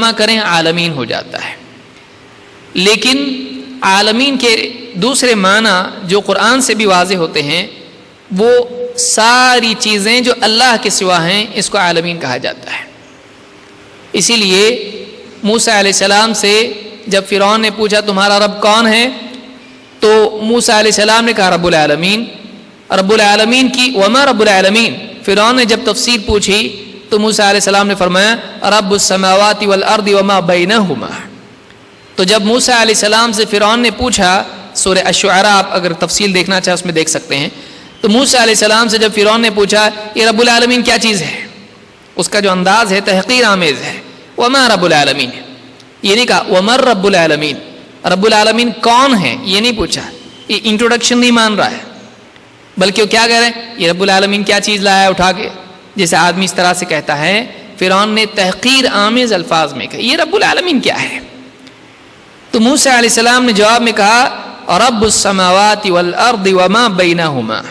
جمع کریں عالمین ہو جاتا ہے. لیکن عالمین کے دوسرے معنی جو قرآن سے بھی واضح ہوتے ہیں وہ ساری چیزیں جو اللہ کے سوا ہیں اس کو عالمین کہا جاتا ہے. اسی لیے موسیٰ علیہ السلام سے جب فرعون نے پوچھا تمہارا رب کون ہے تو موسیٰ علیہ السلام نے کہا رب العالمین. رب العالمین کی وما رب العالمین فرعون نے جب تفسیر پوچھی تو موسیٰ علیہ السلام نے فرمایا رب السماوات والارض وما بینہما. تو جب موسیٰ علیہ السلام سے فرعون نے پوچھا، سورہ الشعراء آپ اگر تفصیل دیکھنا چاہیں اس میں دیکھ سکتے ہیں، تو موسیٰ علیہ السلام سے جب فرعون نے پوچھا یہ رب العالمین کیا چیز ہے، اس کا جو انداز ہے تحقیر آمیز ہے. وما رب العالمین، یہ نہیں کہا ومر رب العالمین، رب العالمین کون ہے یہ نہیں پوچھا، یہ انٹروڈکشن نہیں مان رہا ہے، بلکہ وہ کیا کہہ رہے ہیں یہ رب العالمین کیا چیز لایا اٹھا کے، جیسے آدمی اس طرح سے کہتا ہے. فرعون نے تحقیر آمیز الفاظ میں کہا یہ رب العالمین کیا ہے. تو موسیٰ علیہ السلام نے جواب میں کہا رب السماوات والارض وما بینہما.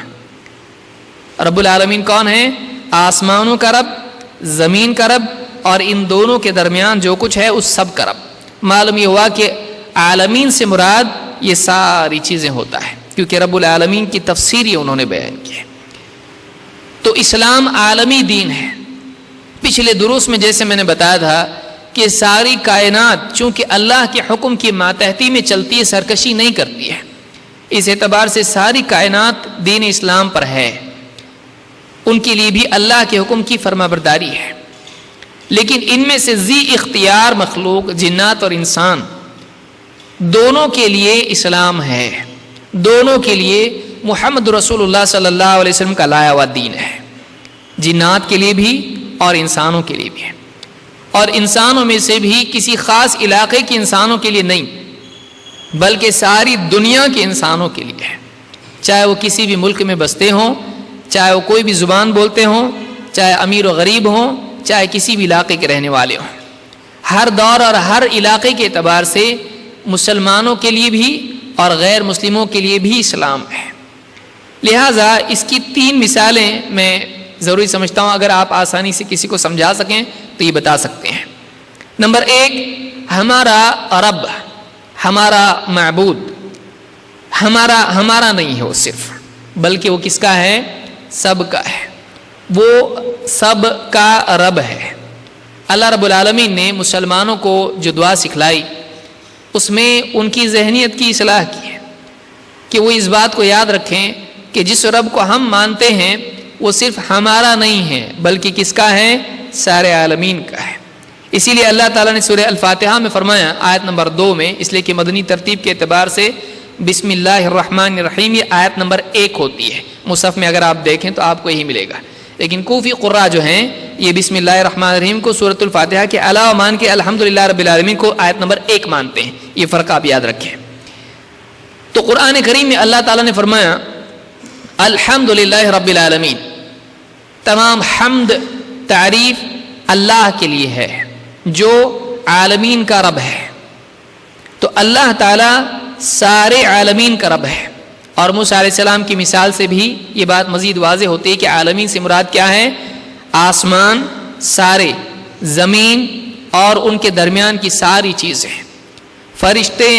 رب العالمین کون ہے؟ آسمانوں کا رب، زمین کا رب اور ان دونوں کے درمیان جو کچھ ہے اس سب کا رب. معلوم یہ ہوا کہ عالمین سے مراد یہ ساری چیزیں ہوتا ہے کیونکہ رب العالمین کی تفسیر یہ انہوں نے بیان کی ہے. تو اسلام عالمی دین ہے. پچھلے دروس میں جیسے میں نے بتایا تھا کہ ساری کائنات چونکہ اللہ کے حکم کی ماتحتی میں چلتی ہے، سرکشی نہیں کرتی ہے، اس اعتبار سے ساری کائنات دین اسلام پر ہے. ان کے لیے بھی اللہ کے حکم کی فرما برداری ہے. لیکن ان میں سے ذی اختیار مخلوق جنات اور انسان دونوں کے لیے اسلام ہے، دونوں کے لیے محمد رسول اللہ صلی اللہ علیہ وسلم کا لایا ہوا دین ہے. جنات کے لیے بھی اور انسانوں کے لیے بھی ہے. اور انسانوں میں سے بھی کسی خاص علاقے کے انسانوں کے لیے نہیں بلکہ ساری دنیا کے انسانوں کے لیے ہے. چاہے وہ کسی بھی ملک میں بستے ہوں، چاہے وہ کوئی بھی زبان بولتے ہوں، چاہے امیر و غریب ہوں، چاہے کسی بھی علاقے کے رہنے والے ہوں. ہر دور اور ہر علاقے کے اعتبار سے مسلمانوں کے لیے بھی اور غیر مسلموں کے لیے بھی اسلام ہے. لہٰذا اس کی 3 مثالیں میں ضروری سمجھتا ہوں اگر آپ آسانی سے کسی کو سمجھا سکیں تو یہ بتا سکتے ہیں. نمبر 1، ہمارا رب، ہمارا معبود ہمارا نہیں ہے وہ صرف، بلکہ وہ کس کا ہے؟ سب کا ہے. وہ سب کا رب ہے. اللہ رب العالمین نے مسلمانوں کو جو دعا سکھلائی اس میں ان کی ذہنیت کی اصلاح کی ہے کہ وہ اس بات کو یاد رکھیں کہ جس رب کو ہم مانتے ہیں وہ صرف ہمارا نہیں ہے بلکہ کس کا ہے؟ سارے عالمین کا ہے. اسی لیے اللہ تعالیٰ نے سورہ الفاتحہ میں فرمایا آیت نمبر 2 میں، اس لیے کہ مدنی ترتیب کے اعتبار سے بسم اللہ الرحمن الرحیم یہ آیت نمبر 1 ہوتی ہے. مصحف میں اگر آپ دیکھیں تو آپ کو یہی ملے گا، لیکن کوفی قراء جو ہیں یہ بسم اللہ الرحمن الرحیم کو سورۃ الفاتحہ کے علاوہ مان کے الحمدللہ رب العالمین کو آیت نمبر 1 مانتے ہیں. یہ فرق آپ یاد رکھیں. تو قرآن کریم میں اللہ تعالیٰ نے فرمایا الحمدللہ رب العالمین، تمام حمد تعریف اللہ کے لیے ہے جو عالمین کا رب ہے. تو اللہ تعالیٰ سارے عالمین کا رب ہے. اور موسیٰ علیہ السلام کی مثال سے بھی یہ بات مزید واضح ہوتی ہے کہ عالمین سے مراد کیا ہے؟ آسمان سارے، زمین اور ان کے درمیان کی ساری چیزیں، فرشتے،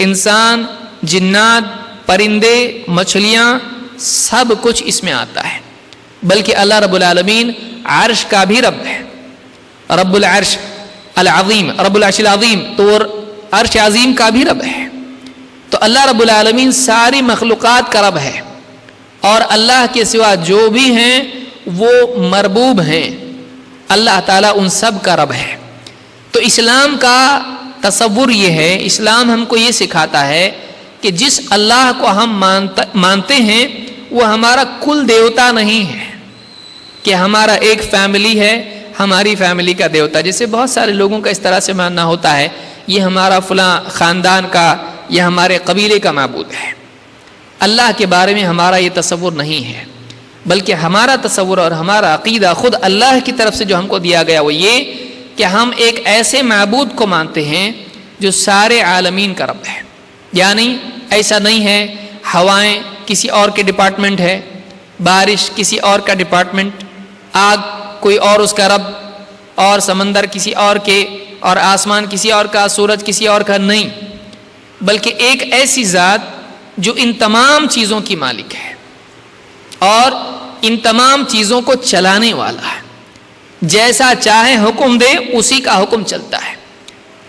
انسان، جنات، پرندے، مچھلیاں، سب کچھ اس میں آتا ہے. بلکہ اللہ رب العالمین عرش کا بھی رب ہے، رب العرش العظیم، رب العرش العظیم، تو عرش عظیم کا بھی رب ہے. تو اللہ رب العالمین ساری مخلوقات کا رب ہے اور اللہ کے سوا جو بھی ہیں وہ مربوب ہیں. اللہ تعالیٰ ان سب کا رب ہے. تو اسلام کا تصور یہ ہے، اسلام ہم کو یہ سکھاتا ہے کہ جس اللہ کو ہم مانتے ہیں وہ ہمارا کل دیوتا نہیں ہے کہ ہمارا ایک فیملی ہے ہماری فیملی کا دیوتا. جیسے بہت سارے لوگوں کا اس طرح سے ماننا ہوتا ہے یہ ہمارا فلاں خاندان کا یا ہمارے قبیلے کا معبود ہے. اللہ کے بارے میں ہمارا یہ تصور نہیں ہے، بلکہ ہمارا تصور اور ہمارا عقیدہ خود اللہ کی طرف سے جو ہم کو دیا گیا وہ یہ کہ ہم ایک ایسے معبود کو مانتے ہیں جو سارے عالمین کا رب ہے. یعنی ایسا نہیں ہے ہوائیں کسی اور کے ڈپارٹمنٹ ہے، بارش کسی اور کا ڈپارٹمنٹ، آگ کوئی اور اس کا رب، اور سمندر کسی اور کے اور آسمان کسی اور کا، سورج کسی اور کا نہیں، بلکہ ایک ایسی ذات جو ان تمام چیزوں کی مالک ہے اور ان تمام چیزوں کو چلانے والا ہے. جیسا چاہے حکم دے اسی کا حکم چلتا ہے.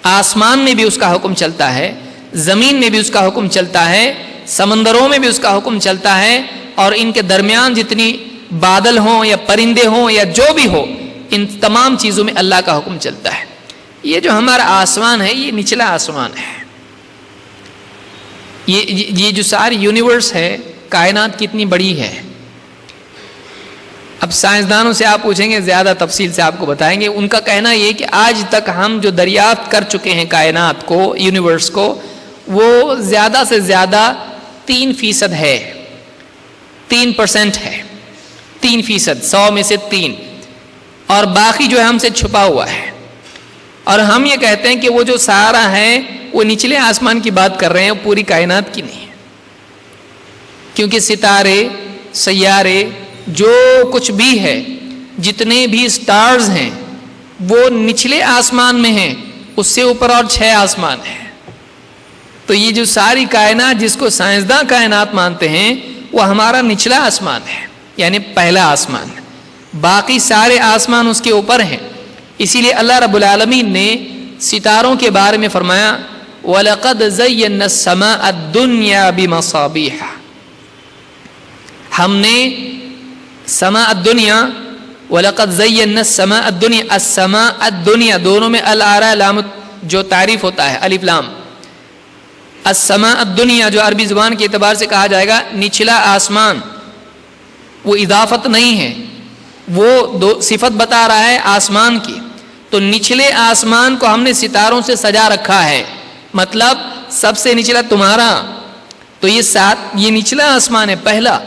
آسمان میں بھی اس کا حکم چلتا ہے، زمین میں بھی اس کا حکم چلتا ہے، سمندروں میں بھی اس کا حکم چلتا ہے، اور ان کے درمیان جتنی بادل ہوں یا پرندے ہوں یا جو بھی ہو، ان تمام چیزوں میں اللہ کا حکم چلتا ہے. یہ جو ہمارا آسمان ہے یہ نچلا آسمان ہے. یہ جو ساری یونیورس ہے، کائنات کتنی بڑی ہے. اب سائنسدانوں سے آپ پوچھیں گے زیادہ تفصیل سے آپ کو بتائیں گے. ان کا کہنا یہ کہ آج تک ہم جو دریافت کر چکے ہیں کائنات کو، یونیورس کو، وہ زیادہ سے زیادہ 3% ہے، 3% ہے، 3%، 100 میں سے 3، اور باقی جو ہے ہم سے چھپا ہوا ہے. اور ہم یہ کہتے ہیں کہ وہ جو سارا ہے وہ نچلے آسمان کی بات کر رہے ہیں، پوری کائنات کی نہیں، کیونکہ ستارے، سیارے، جو کچھ بھی ہے، جتنے بھی سٹارز ہیں وہ نچلے آسمان میں ہیں، اس سے اوپر اور 6 آسمان ہیں. تو یہ جو ساری کائنات جس کو سائنسداں کائنات مانتے ہیں وہ ہمارا نچلا آسمان ہے، یعنی پہلا آسمان. باقی سارے آسمان اس کے اوپر ہیں. اسی لیے اللہ رب العالمین نے ستاروں کے بارے میں فرمایا وَلَقَدْ زَيَّنَّا السَّمَاءَ الدُّنْيَا بِمَصَابِيحَ. ہم نے سماء الدنیا، وَلَقَدْ زَيَّنَّا السَّمَاءَ الدُّنْيَا، السماء الدنیا دونوں میں الارا لام جو تعریف ہوتا ہے، الف لام. السماء الدنیا جو عربی زبان کے اعتبار سے کہا جائے گا نچلا آسمان، وہ اضافت نہیں ہے، وہ صفت بتا رہا ہے آسمان کی. تو نچلے آسمان کو ہم نے ستاروں سے سجا رکھا ہے، مطلب سب سے نچلا تمہارا. تو یہ نچلا آسمان ہے پہلا،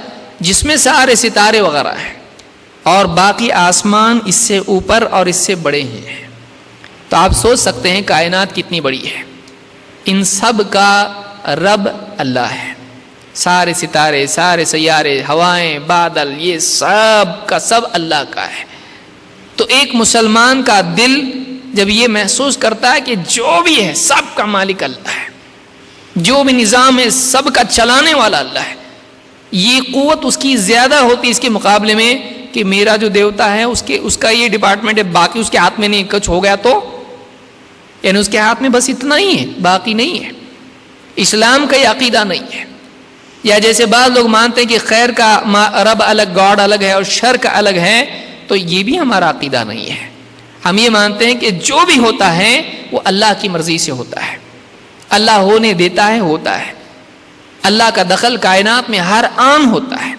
جس میں سارے ستارے وغیرہ ہیں، اور باقی آسمان اس سے اوپر اور اس سے بڑے ہیں. تو آپ سوچ سکتے ہیں کائنات کتنی بڑی ہے. ان سب کا رب اللہ ہے. سارے ستارے، سارے سیارے، ہوائیں، بادل، یہ سب کا سب اللہ کا ہے. تو ایک مسلمان کا دل جب یہ محسوس کرتا ہے کہ جو بھی ہے سب کا مالک اللہ ہے، جو بھی نظام ہے سب کا چلانے والا اللہ ہے، یہ قوت اس کی زیادہ ہوتی اس کے مقابلے میں کہ میرا جو دیوتا ہے اس کا یہ ڈپارٹمنٹ ہے، باقی اس کے ہاتھ میں نہیں، کچھ ہو گیا تو یعنی اس کے ہاتھ میں بس اتنا ہی ہے، باقی نہیں ہے. اسلام کا یہ عقیدہ نہیں ہے. یا جیسے بعض لوگ مانتے ہیں کہ خیر کا رب الگ، گاڈ الگ ہے، اور شر کا الگ ہے، تو یہ بھی ہمارا عقیدہ نہیں ہے. ہم یہ مانتے ہیں کہ جو بھی ہوتا ہے وہ اللہ کی مرضی سے ہوتا ہے، اللہ ہونے دیتا ہے، ہوتا ہے. اللہ کا دخل کائنات میں ہر آن ہوتا ہے.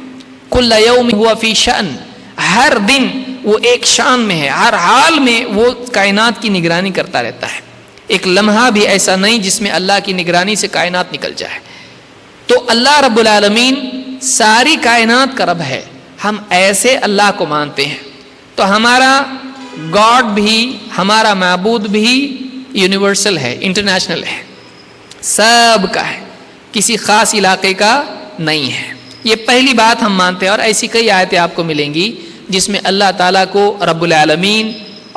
کل یوم ہوا فی شأن، ہر دن وہ ایک شان میں ہے، ہر حال میں وہ کائنات کی نگرانی کرتا رہتا ہے. ایک لمحہ بھی ایسا نہیں جس میں اللہ کی نگرانی سے کائنات نکل جائے. تو اللہ رب العالمین ساری کائنات کا رب ہے. ہم ایسے اللہ کو مانتے ہیں. تو ہمارا گاڈ بھی، ہمارا معبود بھی یونیورسل ہے، انٹرنیشنل ہے، سب کا ہے، کسی خاص علاقے کا نہیں ہے. یہ پہلی بات ہم مانتے ہیں. اور ایسی کئی آیتیں آپ کو ملیں گی جس میں اللہ تعالیٰ کو رب العالمین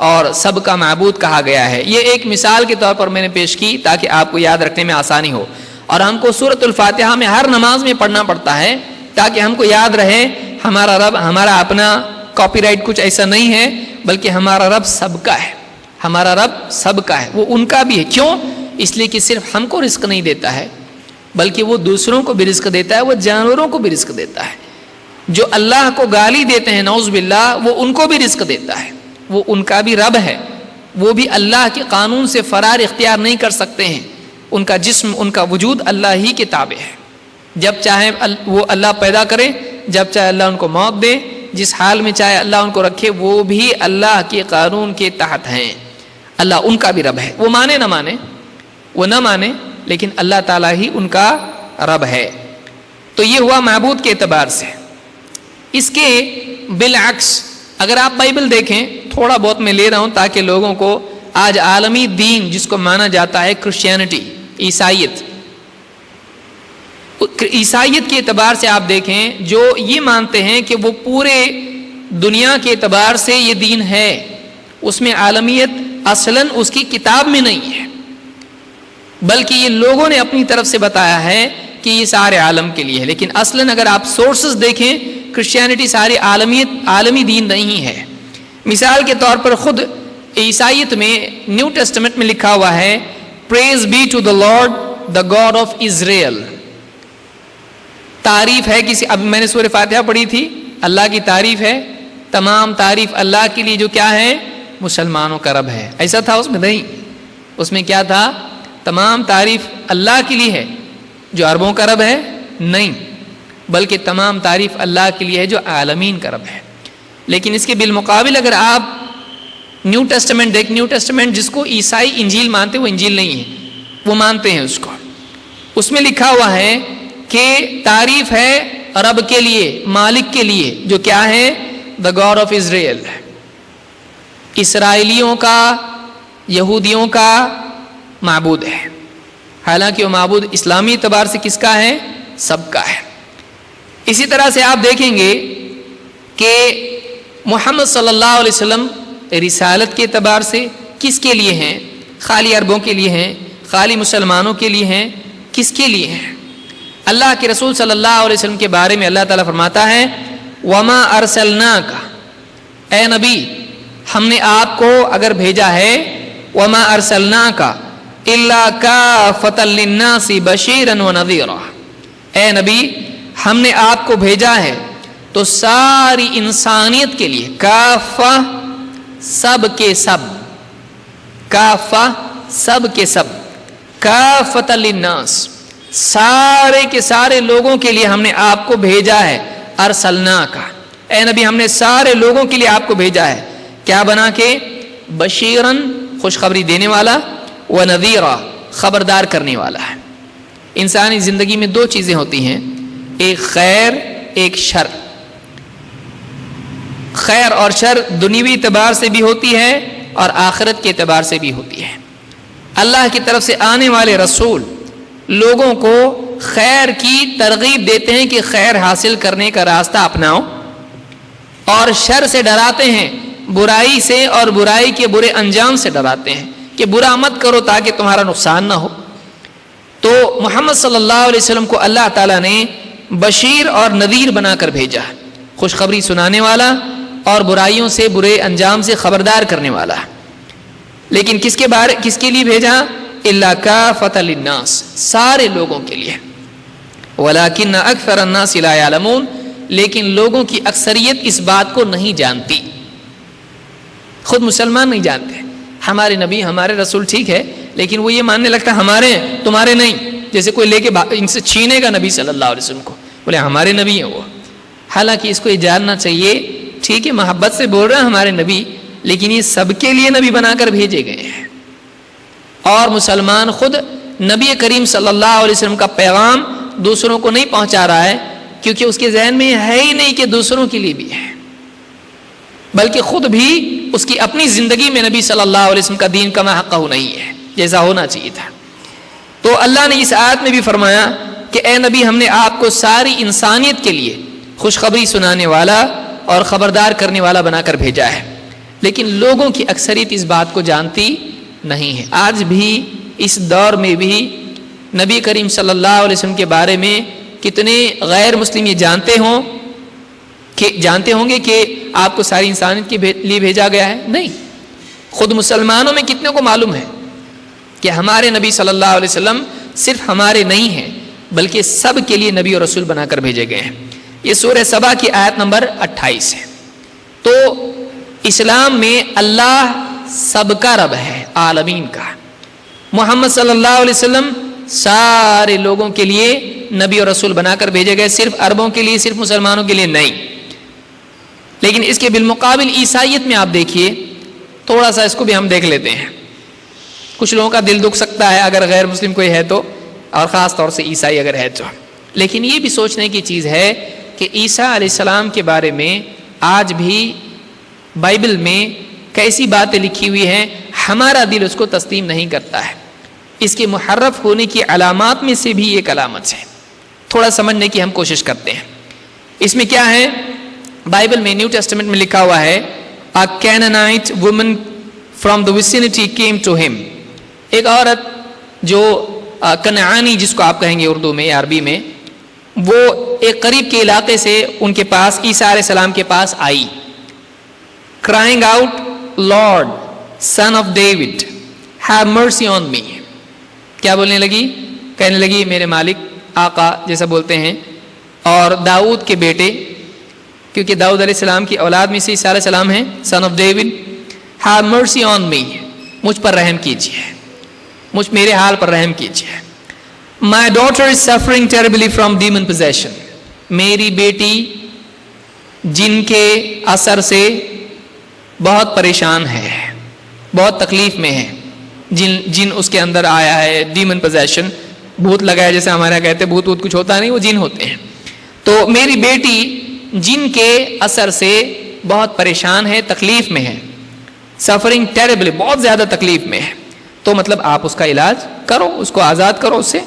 اور سب کا معبود کہا گیا ہے. یہ ایک مثال کے طور پر میں نے پیش کی تاکہ آپ کو یاد رکھنے میں آسانی ہو. اور ہم کو سورۃ الفاتحہ میں ہر نماز میں پڑھنا پڑتا ہے تاکہ ہم کو یاد رہے ہمارا رب ہمارا اپنا کاپی رائٹ کچھ ایسا نہیں ہے، بلکہ ہمارا رب سب کا ہے. ہمارا رب سب کا ہے، وہ ان کا بھی ہے. کیوں؟ اس لیے کہ صرف ہم کو رزق نہیں دیتا ہے بلکہ وہ دوسروں کو بھی رزق دیتا ہے، وہ جانوروں کو بھی رزق دیتا ہے. جو اللہ کو گالی دیتے ہیں نعوذ باللہ، وہ ان کو بھی رزق دیتا ہے. وہ ان کا بھی رب ہے. وہ بھی اللہ کے قانون سے فرار اختیار نہیں کر سکتے ہیں. ان کا جسم، ان کا وجود اللہ ہی کے تابع ہے. جب چاہے وہ اللہ پیدا کرے، جب چاہے اللہ ان کو موت دے، جس حال میں چاہے اللہ ان کو رکھے، وہ بھی اللہ کے قانون کے تحت ہیں. اللہ ان کا بھی رب ہے. وہ مانے نہ مانے، وہ نہ مانے، لیکن اللہ تعالیٰ ہی ان کا رب ہے. تو یہ ہوا معبود کے اعتبار سے. اس کے بالعکس اگر آپ بائبل دیکھیں، تھوڑا بہت میں لے رہا ہوں تاکہ لوگوں کو آج عالمی دین جس کو مانا جاتا ہے کرسچینٹی، عیسائیت کے اعتبار سے آپ دیکھیں، جو یہ مانتے ہیں کہ وہ پورے دنیا کے اعتبار سے یہ دین ہے، اس میں عالمیت اصلاً اس کی کتاب میں نہیں ہے، بلکہ یہ لوگوں نے اپنی طرف سے بتایا ہے کہ یہ سارے عالم کے لیے ہے، لیکن اصلاً اگر آپ سورسز دیکھیں کرسچینٹی ساری عالمی دین نہیں ہے۔ مثال کے طور پر خود عیسائیت میں نیو ٹیسٹمنٹ میں لکھا ہوا ہے praise be to the lord the god of Israel, تعریف ہے کسی، اب میں نے سورہ فاتحہ پڑھی تھی، اللہ کی تعریف ہے، تمام تعریف اللہ کے لیے جو کیا ہے، مسلمانوں کا رب ہے۔ ایسا تھا اس میں؟ نہیں، اس میں کیا تھا، تمام تعریف اللہ کے لیے ہے جو عربوں کا رب ہے؟ نہیں، بلکہ تمام تعریف اللہ کے لیے ہے جو عالمین کا رب ہے۔ لیکن اس کے بالمقابل اگر آپ نیو ٹیسٹمنٹ دیکھ، نیو ٹیسٹمنٹ جس کو عیسائی انجیل مانتے، وہ انجیل نہیں ہے، وہ مانتے ہیں اس کو، اس میں لکھا ہوا ہے کہ تعریف ہے رب کے لیے، مالک کے لیے، جو کیا ہے، دا گاڈ آف اسرائیل، اسرائیلیوں کا، یہودیوں کا معبود ہے، حالانکہ وہ معبود اسلامی اعتبار سے کس کا ہے، سب کا ہے۔ اسی طرح سے آپ دیکھیں گے کہ محمد صلی اللہ علیہ وسلم رسالت کے اعتبار سے کس کے لیے ہیں، خالی عربوں کے لیے ہیں، خالی مسلمانوں کے لیے ہیں، کس کے لیے ہیں؟ اللہ کے رسول صلی اللہ علیہ وسلم کے بارے میں اللہ تعالیٰ فرماتا ہے وَمَا أَرْسَلْنَاكَ، اے نبی ہم نے آپ کو اگر بھیجا ہے، وَمَا أَرْسَلْنَاكَ إِلَّا كَافَةً لِلنَّاسِ بَشِيرًا وَنَذِيرًا، اے نبی ہم نے آپ کو بھیجا ہے تو ساری انسانیت کے لیے، کافہ سب کے سب، کافہ سب کے سب، کافۃ للناس سارے کے سارے لوگوں کے لیے ہم نے آپ کو بھیجا ہے، ارسلناک، اے نبی ہم نے سارے لوگوں کے لیے آپ کو بھیجا ہے، کیا بنا کے، بشیرن خوشخبری دینے والا، ونذیرا خبردار کرنے والا ہے۔ انسانی زندگی میں دو چیزیں ہوتی ہیں، ایک خیر ایک شر۔ خیر اور شر دنیوی اعتبار سے بھی ہوتی ہے اور آخرت کے اعتبار سے بھی ہوتی ہے۔ اللہ کی طرف سے آنے والے رسول لوگوں کو خیر کی ترغیب دیتے ہیں کہ خیر حاصل کرنے کا راستہ اپناؤ، اور شر سے ڈراتے ہیں، برائی سے اور برائی کے برے انجام سے ڈراتے ہیں کہ برا مت کرو تاکہ تمہارا نقصان نہ ہو۔ تو محمد صلی اللہ علیہ وسلم کو اللہ تعالیٰ نے بشیر اور نذیر بنا کر بھیجا، خوشخبری سنانے والا اور برائیوں سے، برے انجام سے خبردار کرنے والا۔ لیکن کس کے لیے بھیجا؟ الا کافۃ للناس سارے لوگوں کے لیے، ولکن اکثر الناس لا یعلمون لیکن لوگوں کی اکثریت اس بات کو نہیں جانتی، خود مسلمان نہیں جانتے۔ ہمارے نبی ہمارے رسول ٹھیک ہے، لیکن وہ یہ ماننے لگتا ہمارے ہیں تمہارے نہیں، جیسے کوئی لے کے ان سے چھینے گا نبی صلی اللہ علیہ وسلم کو، بولے ہمارے نبی ہیں وہ۔ حالانکہ اس کو یہ جاننا چاہیے، ٹھیک ہے محبت سے بول رہے ہیں ہمارے نبی، لیکن یہ سب کے لیے نبی بنا کر بھیجے گئے ہیں، اور مسلمان خود نبی کریم صلی اللہ علیہ وسلم کا پیغام دوسروں کو نہیں پہنچا رہا ہے، کیونکہ اس کے ذہن میں ہے ہی نہیں کہ دوسروں کے لیے بھی ہے، بلکہ خود بھی اس کی اپنی زندگی میں نبی صلی اللہ علیہ وسلم کا دین کما حقہ نہیں ہے جیسا ہونا چاہیے تھا۔ تو اللہ نے اس آیت میں بھی فرمایا کہ اے نبی ہم نے آپ کو ساری انسانیت کے لیے خوشخبری سنانے والا اور خبردار کرنے والا بنا کر بھیجا ہے، لیکن لوگوں کی اکثریت اس بات کو جانتی نہیں ہے۔ آج بھی اس دور میں بھی نبی کریم صلی اللہ علیہ وسلم کے بارے میں کتنے غیر مسلم یہ جانتے ہوں گے کہ آپ کو ساری انسانیت کے لیے بھیجا گیا ہے؟ نہیں، خود مسلمانوں میں کتنے کو معلوم ہے کہ ہمارے نبی صلی اللہ علیہ وسلم صرف ہمارے نہیں ہیں بلکہ سب کے لیے نبی اور رسول بنا کر بھیجے گئے ہیں۔ یہ سورہ سبا کی آیت نمبر 28 ہے۔ تو اسلام میں اللہ سب کا رب ہے، عالمین کا۔ محمد صلی اللہ علیہ وسلم سارے لوگوں کے لیے نبی اور رسول بنا کر بھیجے گئے، صرف عربوں کے لیے، صرف مسلمانوں کے لیے نہیں۔ لیکن اس کے بالمقابل عیسائیت میں آپ دیکھیے، تھوڑا سا اس کو بھی ہم دیکھ لیتے ہیں۔ کچھ لوگوں کا دل دکھ سکتا ہے اگر غیر مسلم کوئی ہے تو، اور خاص طور سے عیسائی اگر ہے تو، لیکن یہ بھی سوچنے کی چیز ہے کہ عیسیٰ علیہ السلام کے بارے میں آج بھی بائبل میں کیسی باتیں لکھی ہوئی ہیں، ہمارا دل اس کو تسلیم نہیں کرتا ہے۔ اس کے محرف ہونے کی علامات میں سے بھی ایک علامت ہے، تھوڑا سمجھنے کی ہم کوشش کرتے ہیں۔ اس میں کیا ہے؟ بائبل میں نیو ٹیسٹمنٹ میں لکھا ہوا ہے A Canaanite woman from the vicinity came to him. ایک عورت جو کنعانی جس کو آپ کہیں گے اردو میں یا عربی میں، وہ ایک قریب کے علاقے سے ان کے پاس عیسیٰ علیہ السلام کے پاس آئی. crying out, Lord, son of David, have mercy on me. کیا بولنے لگی؟ کہنے لگی میرے مالک، آقا جیسا بولتے ہیں، اور داؤد کے بیٹے، کیونکہ داؤد علیہ السلام کی اولاد میں سے عیسیٰ علیہ السلام ہیں، son of David, have mercy on me. مجھ پر رحم کیجیے، میرے حال پر رحم کیجیے. My daughter is suffering terribly from demon possession. میری بیٹی جن کے اثر سے بہت پریشان ہے، بہت تکلیف میں ہے. جن اس کے اندر آیا ہے، ڈیمن پوزیشن، بھوت لگا ہے، جیسے ہمارے یہاں کہتے ہیں بھوت کچھ ہوتا نہیں، وہ جن ہوتے ہیں. تو میری بیٹی جن کے اثر سے بہت پریشان ہے، تکلیف میں ہے. سفرنگ ٹیریبلی، بہت زیادہ تکلیف میں ہے. تو مطلب آپ اس کا علاج کرو، اس کو آزاد کرو اس سے.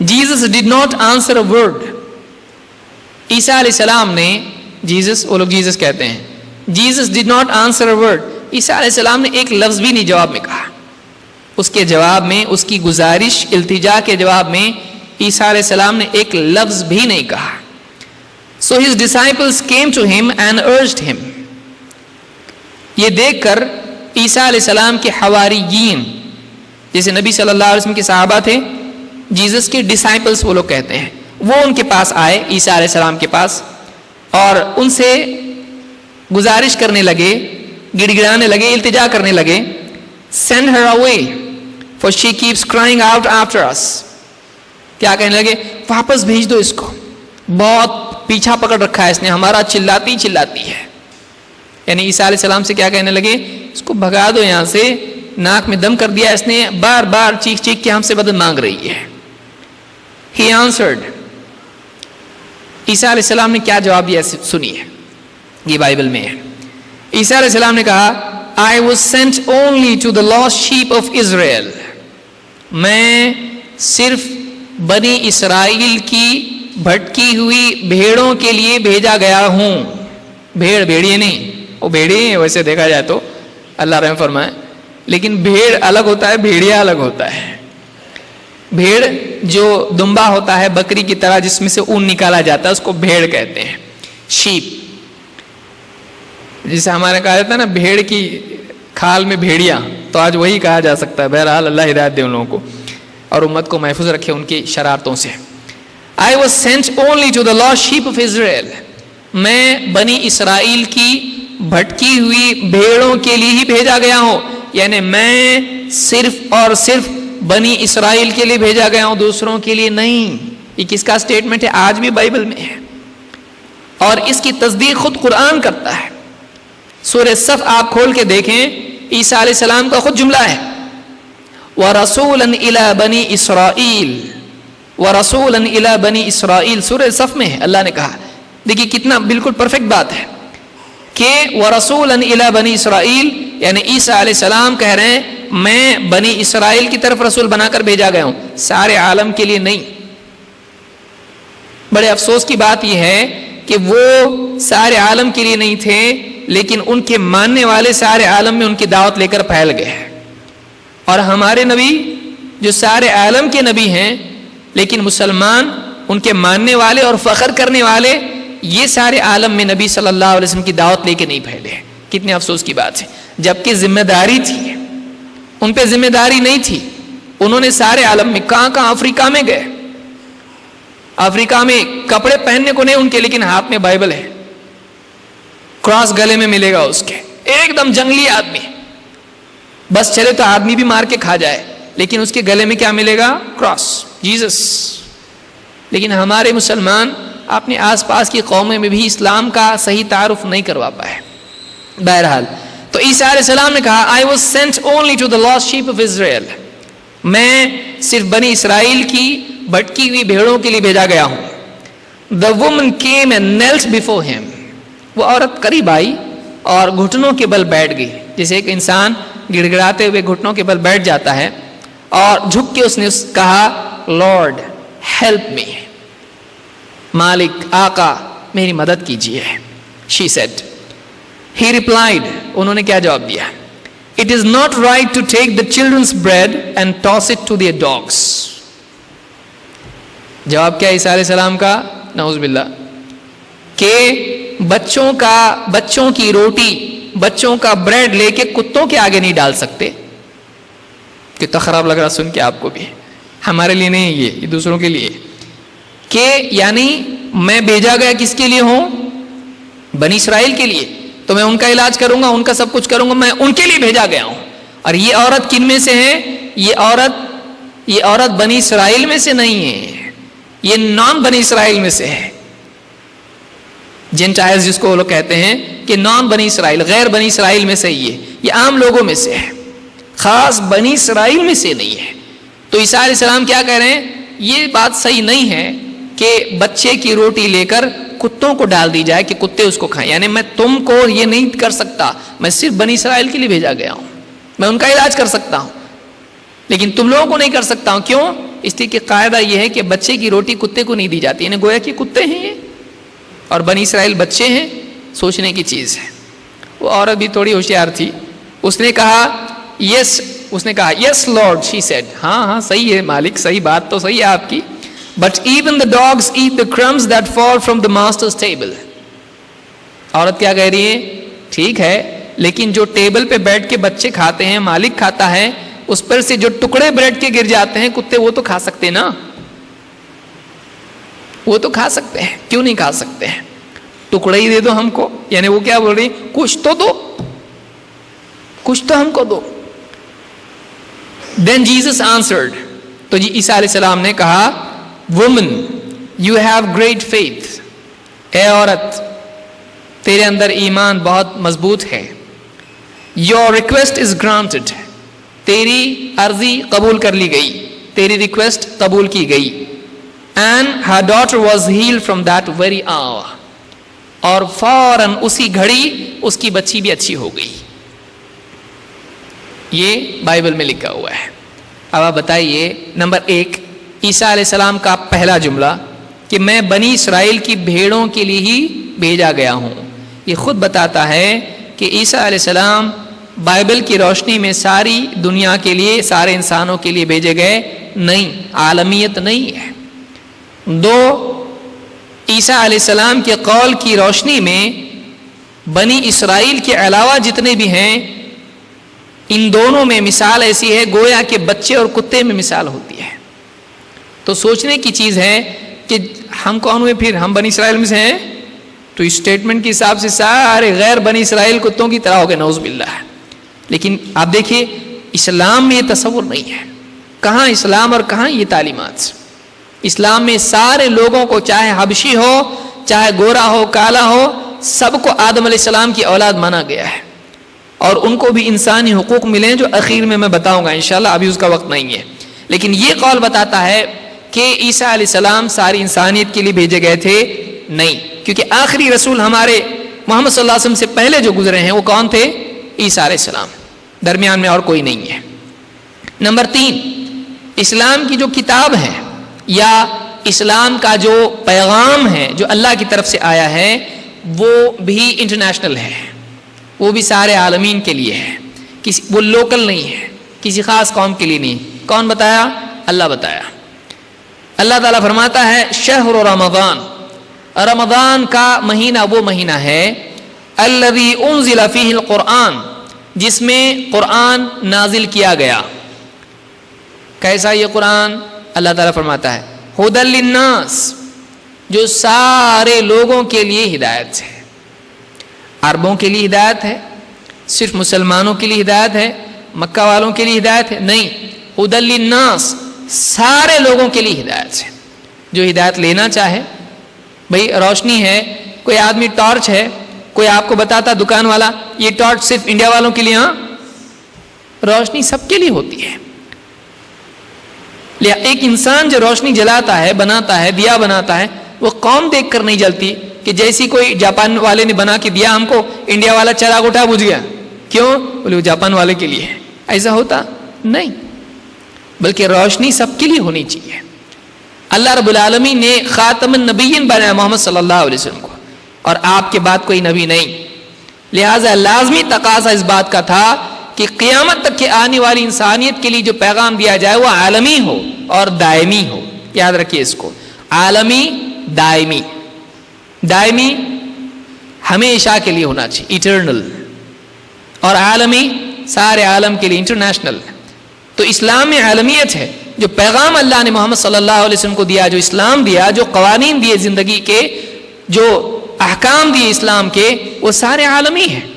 Jesus did not answer a word. عیسیٰ علیہ السلام نے، جیزس، وہ لوگ جیزس کہتے ہیں، Jesus did not answer a word. عیسیٰ علیہ السلام نے ایک لفظ بھی نہیں جواب میں کہا. اس کے جواب میں، اس کی گزارش التجا کے جواب میں عیسیٰ علیہ السلام نے ایک لفظ بھی نہیں کہا. So his disciples came to him and urged him. یہ دیکھ کر عیسیٰ علیہ السلام کے حواریین، جیسے نبی صلی اللہ علیہ وسلم کے صحابہ تھے، جیزس کے ڈسائپلس وہ لوگ کہتے ہیں، وہ ان کے پاس آئے، عیسیٰ علیہ السلام کے پاس، اور ان سے گزارش کرنے لگے، گڑ گڑانے لگے، التجا کرنے لگے. Send her away, for she keeps crying out after us. کیا کہنے لگے؟ واپس بھیج دو اس کو، بہت پیچھا پکڑ رکھا ہے اس نے ہمارا، چلاتی ہے. یعنی عیسیٰ علیہ السلام سے کیا کہنے لگے؟ اس کو بھگا دو یہاں سے، ناک میں دم کر دیا اس نے، بار بار چیخ کے ہم سے مدد مانگ رہی ہے. He answered. عیسیٰ علیہ السلام نے کیا جواب دیا سنیے، یہ بائبل میں ہے. عیسیٰ علیہ السلام نے کہا I was sent only to the lost sheep of Israel. میں صرف بنی اسرائیل کی بھٹکی ہوئی بھیڑوں کے لیے بھیجا گیا ہوں. بھیڑ بھیڑیے نہیں، وہ بھیڑیے ہیں ویسے دیکھا جائے تو، اللہ رحم فرمائے، لیکن بھیڑ الگ ہوتا ہے، بھیڑیا الگ ہوتا ہے. بھیڑ جو دمبا ہوتا ہے بکری کی طرح جس میں سے اون نکالا جاتا ہے، اس کو بھیڑ کہتے ہیں. شیپ، جسے ہمارے کہا جاتا ہے نا بھیڑ کی کھال میں بھیڑیا، تو آج وہی کہا جا سکتا ہے. بہرحال اللہ ہدایت دے ان لوگوں کو اور امت کو محفوظ رکھے ان کی شرارتوں سے. I was sent only to the lost sheep of Israel. میں بنی اسرائیل کی بھٹکی ہوئی بھیڑوں کے لیے ہی بھیجا گیا ہوں. یعنی میں صرف اور صرف بنی اسرائیل کے لیے بھیجا گیا ہوں، دوسروں کے لیے نہیں. یہ کس کا سٹیٹمنٹ ہے؟ آج بھی بائبل میں ہے، اور اس کی تصدیق خود قرآن کرتا ہے. سورہ صف آپ کھول کے دیکھیں، عیسیٰ علیہ السلام کا خود جملہ ہے، وَرَسُولًا إِلَى بَنِي إِسْرَائِيل، وَرَسُولًا إِلَى بَنِي إِسْرَائِيل، سورہ صف میں ہے. اللہ نے کہا، دیکھیے کتنا بالکل پرفیکٹ بات ہے کہ وَرَسُولًا إِلَى بَنِي إِسْرَائِيل، یعنی عیسیٰ علیہ السلام کہہ رہے ہیں میں بنی اسرائیل کی طرف رسول بنا کر بھیجا گیا ہوں، سارے عالم کے لیے نہیں. بڑے افسوس کی بات یہ ہے کہ وہ سارے عالم کے لیے نہیں تھے، لیکن ان کے ماننے والے سارے عالم میں ان کی دعوت لے کر پھیل گئے. اور ہمارے نبی جو سارے عالم کے نبی ہیں، لیکن مسلمان ان کے ماننے والے اور فخر کرنے والے یہ سارے عالم میں نبی صلی اللہ علیہ وسلم کی دعوت لے کے نہیں پھیلے. کتنے افسوس کی بات ہے، جبکہ ذمہ داری تھی، ان پہ ذمہ داری نہیں تھی. انہوں نے سارے عالم میں کہاں افریقہ میں گئے، افریقہ میں کپڑے پہننے کو نہیں ان کے، لیکن ہاتھ میں بائبل ہے، کراس گلے میں ملے گا اس کے. ایک دم جنگلی آدمی، بس چلے تو آدمی بھی مار کے کھا جائے، لیکن اس کے گلے میں کیا ملے گا؟ Cross, Jesus. لیکن ہمارے مسلمان اپنے آس پاس کی قوموں میں بھی اسلام کا صحیح تعارف نہیں کروا پائے. بہرحال تو عیسیٰ علیہ السلام نے کہا I was sent only to the lost sheep of Israel. میں صرف بنی اسرائیل کی بھٹکی ہوئی بھیڑوں کے لیے بھیجا گیا ہوں. The woman came and knelt before him. وہ عورت قریب آئی اور گھٹنوں کے بل بیٹھ گئی، جیسے ایک انسان گڑ گڑاتے ہوئے گھٹنوں کے بل بیٹھ جاتا ہے، اور جھک کے اس نے کہا Lord help me. مالک، آقا میری مدد کیجیے. She said. He replied. انہوں نے کیا جواب دیا؟ It is not right to take the children's bread and toss it to their dogs. جواب کیا عیسیٰ علیہ السلام کا؟ نعوذ باللہ، کہ بچوں کی روٹی، بچوں کا بریڈ لے کے کتوں کے آگے نہیں ڈال سکتے. کتنا خراب لگ رہا سن کے آپ کو بھی، ہمارے لیے نہیں یہ دوسروں کے لیے. کہ یعنی میں بھیجا گیا کس کے لیے ہوں؟ بنی اسرائیل کے لیے، تو میں ان کا علاج کروں گا، ان کا سب کچھ کروں گا، میں ان کے لیے بھیجا گیا ہوں. اور یہ عورت کن میں سے ہے؟ یہ عورت بنی اسرائیل میں سے نہیں ہے، یہ نان بنی اسرائیل میں سے ہے. جینٹائلز جس کو وہ لوگ کہتے ہیں کہ نان بنی اسرائیل، غیر بنی اسرائیل میں سے یہ عام لوگوں میں سے ہے، خاص بنی اسرائیل میں سے نہیں ہے. تو عیسیٰ علیہ السلام کیا کہہ رہے ہیں؟ یہ بات صحیح نہیں ہے کہ بچے کی روٹی لے کر کتوں کو ڈال دی جائے کہ کتے اس کو کھائیں. یعنی میں تم کو یہ نہیں کر سکتا، میں صرف بنی اسرائیل کے لیے بھیجا گیا ہوں، میں ان کا علاج کر سکتا ہوں لیکن تم لوگوں کو نہیں کر سکتا ہوں. کیوں؟ اس لیے کہ قاعدہ یہ ہے کہ بچے کی روٹی کتے کو نہیں دی جاتی، یعنی گویا کہ کتے ہیں یہ اور بنی اسرائیل بچے ہیں. سوچنے کی چیز ہے. وہ عورت بھی تھوڑی ہوشیار تھی، اس نے کہا یس لارڈ، شی سیڈ، ہاں صحیح ہے مالک، صحیح بات تو صحیح ہے آپ کی. But even the dogs eat the crumbs that fall from the master's table. عورت کیا کہہ رہی ہے؟ ٹھیک ہے لیکن جو ٹیبل پہ بیٹھ کے بچے کھاتے ہیں، مالک کھاتا ہے، اس پر سے جو ٹکڑے بریڈ کے گر جاتے ہیں کتے وہ تو کھا سکتے نا، وہ تو کھا سکتے ہیں، کیوں نہیں کھا سکتے ہیں؟ ٹکڑے ہی دے دو ہم کو. یعنی وہ کیا بول رہی؟ کچھ تو دو، کچھ تو ہم کو دو. Then Jesus answered. تو جی عیسیٰ علیہ السلام نے کہا Woman, you have great faith. اے عورت، تیرے اندر ایمان بہت مضبوط ہے. Your request is granted. تیری عرضی قبول کر لی گئی، تیری ریکویسٹ قبول کی گئی. And her daughter was healed from that very hour. اور فوراً اسی گھڑی اس کی بچی بھی اچھی ہو گئی. یہ بائبل میں لکھا ہوا ہے. اب آپ بتائیے، نمبر 1 عیسیٰ علیہ السلام کا پہلا جملہ کہ میں بنی اسرائیل کی بھیڑوں کے لیے ہی بھیجا گیا ہوں، یہ خود بتاتا ہے کہ عیسیٰ علیہ السلام بائبل کی روشنی میں ساری دنیا کے لیے، سارے انسانوں کے لیے بھیجے گئے نہیں، عالمیت نہیں ہے. 2 عیسیٰ علیہ السلام کے قول کی روشنی میں بنی اسرائیل کے علاوہ جتنے بھی ہیں، ان دونوں میں مثال ایسی ہے گویا کہ بچے اور کتے میں مثال ہوتی ہے. تو سوچنے کی چیز ہے کہ ہم کون ہوئے پھر؟ ہم بنی اسرائیل میں سے ہیں؟ تو اس اسٹیٹمنٹ کے حساب سے سارے غیر بنی اسرائیل کتوں کی طرح ہو گئے، نعوذ باللہ. لیکن آپ دیکھیے اسلام میں یہ تصور نہیں ہے. کہاں اسلام اور کہاں یہ تعلیمات؟ اسلام میں سارے لوگوں کو، چاہے حبشی ہو، چاہے گورا ہو، کالا ہو، سب کو آدم علیہ السلام کی اولاد مانا گیا ہے اور ان کو بھی انسانی حقوق ملے جو آخر میں بتاؤں گا انشاءاللہ، ابھی اس کا وقت نہیں ہے. لیکن یہ قول بتاتا ہے کہ عیسیٰ علیہ السلام ساری انسانیت کے لیے بھیجے گئے تھے؟ نہیں، کیونکہ آخری رسول ہمارے محمد صلی اللہ علیہ وسلم سے پہلے جو گزرے ہیں وہ کون تھے؟ عیسیٰ علیہ السلام، درمیان میں اور کوئی نہیں ہے. نمبر 3 اسلام کی جو کتاب ہے یا اسلام کا جو پیغام ہے جو اللہ کی طرف سے آیا ہے وہ بھی انٹرنیشنل ہے، وہ بھی سارے عالمین کے لیے ہے، وہ لوکل نہیں ہے، کسی خاص قوم کے لیے نہیں. کون بتایا؟ اللہ بتایا. اللہ تعالیٰ فرماتا ہے شہر رمضان، رمضان کا مہینہ وہ مہینہ ہے الذی انزل فیہ القرآن، جس میں قرآن نازل کیا گیا. کیسا یہ قرآن؟ اللہ تعالیٰ فرماتا ہے ھدی للناس، جو سارے لوگوں کے لیے ہدایت ہے. عربوں کے لیے ہدایت ہے؟ صرف مسلمانوں کے لیے ہدایت ہے؟ مکہ والوں کے لیے ہدایت ہے؟ نہیں، ھدی للناس، سارے لوگوں کے لیے ہدایت ہے. جو ہدایت لینا چاہے، بھئی روشنی ہے، کوئی آدمی ٹارچ ہے، کوئی آپ کو بتاتا دکان والا یہ ٹارچ صرف انڈیا والوں کے لیے، ہاں روشنی سب کے لیے ہوتی ہے. ایک انسان جو روشنی جلاتا ہے، بناتا ہے، دیا بناتا ہے، وہ قوم دیکھ کر نہیں جلتی کہ جیسی کوئی جاپان والے نے بنا کے دیا ہم کو، انڈیا والا چراغ اٹھا بجھ گیا. کیوں؟ بولے وہ جاپان والے کے لیے ہے. ایسا ہوتا نہیں، بلکہ روشنی سب کے لیے ہونی چاہیے. اللہ رب العالمین نے خاتم النبیین بنایا محمد صلی اللہ علیہ وسلم کو، اور آپ کے بعد کوئی نبی نہیں. لہٰذا لازمی تقاضا اس بات کا تھا کہ قیامت تک کے آنے والی انسانیت کے لیے جو پیغام دیا جائے وہ عالمی ہو اور دائمی ہو. یاد رکھیے اس کو, عالمی دائمی. دائمی ہمیشہ کے لیے ہونا چاہیے, ایٹرنل, اور عالمی سارے عالم کے لیے, انٹرنیشنل. تو اسلام میں عالمیت ہے. جو پیغام اللہ نے محمد صلی اللہ علیہ وسلم کو دیا, جو اسلام دیا, جو قوانین دیے زندگی کے, جو احکام دیے اسلام کے, وہ سارے عالمی ہیں.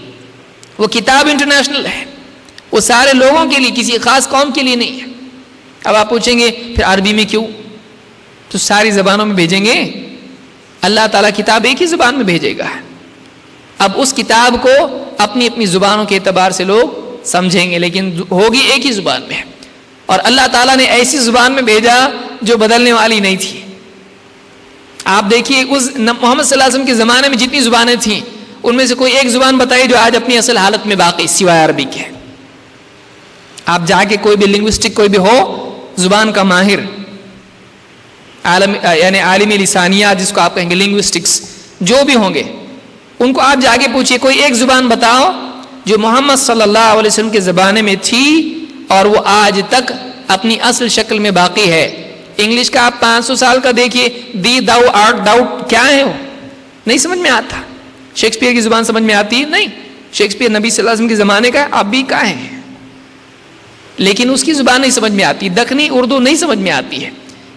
وہ کتاب انٹرنیشنل ہے, وہ سارے لوگوں کے لیے, کسی خاص قوم کے لیے نہیں ہے. اب آپ پوچھیں گے پھر عربی میں کیوں؟ تو ساری زبانوں میں بھیجیں گے. اللہ تعالیٰ کتاب ایک ہی زبان میں بھیجے گا. اب اس کتاب کو اپنی اپنی زبانوں کے اعتبار سے لوگ سمجھیں گے, لیکن ہوگی ایک ہی زبان میں. اور اللہ تعالیٰ نے ایسی زبان میں بھیجا جو بدلنے والی نہیں تھی. آپ دیکھیے اس محمد صلی اللہ علیہ وسلم کے زمانے میں جتنی زبانیں تھیں ان میں سے کوئی ایک زبان بتائی جو آج اپنی اصل حالت میں باقی سوائے عربی کے. آپ جا کے کوئی بھی لنگوسٹک کوئی بھی ہو, زبان کا ماہر, یعنی عالمی لسانیات جس کو آپ کہیں گے, لنگوسٹکس جو بھی ہوں گے, ان کو آپ جا کے پوچھئے کوئی ایک زبان بتاؤ جو محمد صلی اللہ علیہ وسلم کے زمانے میں تھی اور وہ آج تک اپنی اصل شکل میں باقی ہے. انگلش کا آپ 500 سال کا دیکھیے, دی داؤ آرٹ داؤ, کیا ہے وہ نہیں سمجھ میں آتا. شیکسپیئر کی زبان سمجھ میں آتی ہے؟ نہیں. شیکسپیئر نبی صلی اللہ علیہ وسلم کے زمانے کا, آپ بھی کا ہے, لیکن اس کی زبان نہیں سمجھ میں آتی. دکنی اردو نہیں سمجھ میں آتی ہے.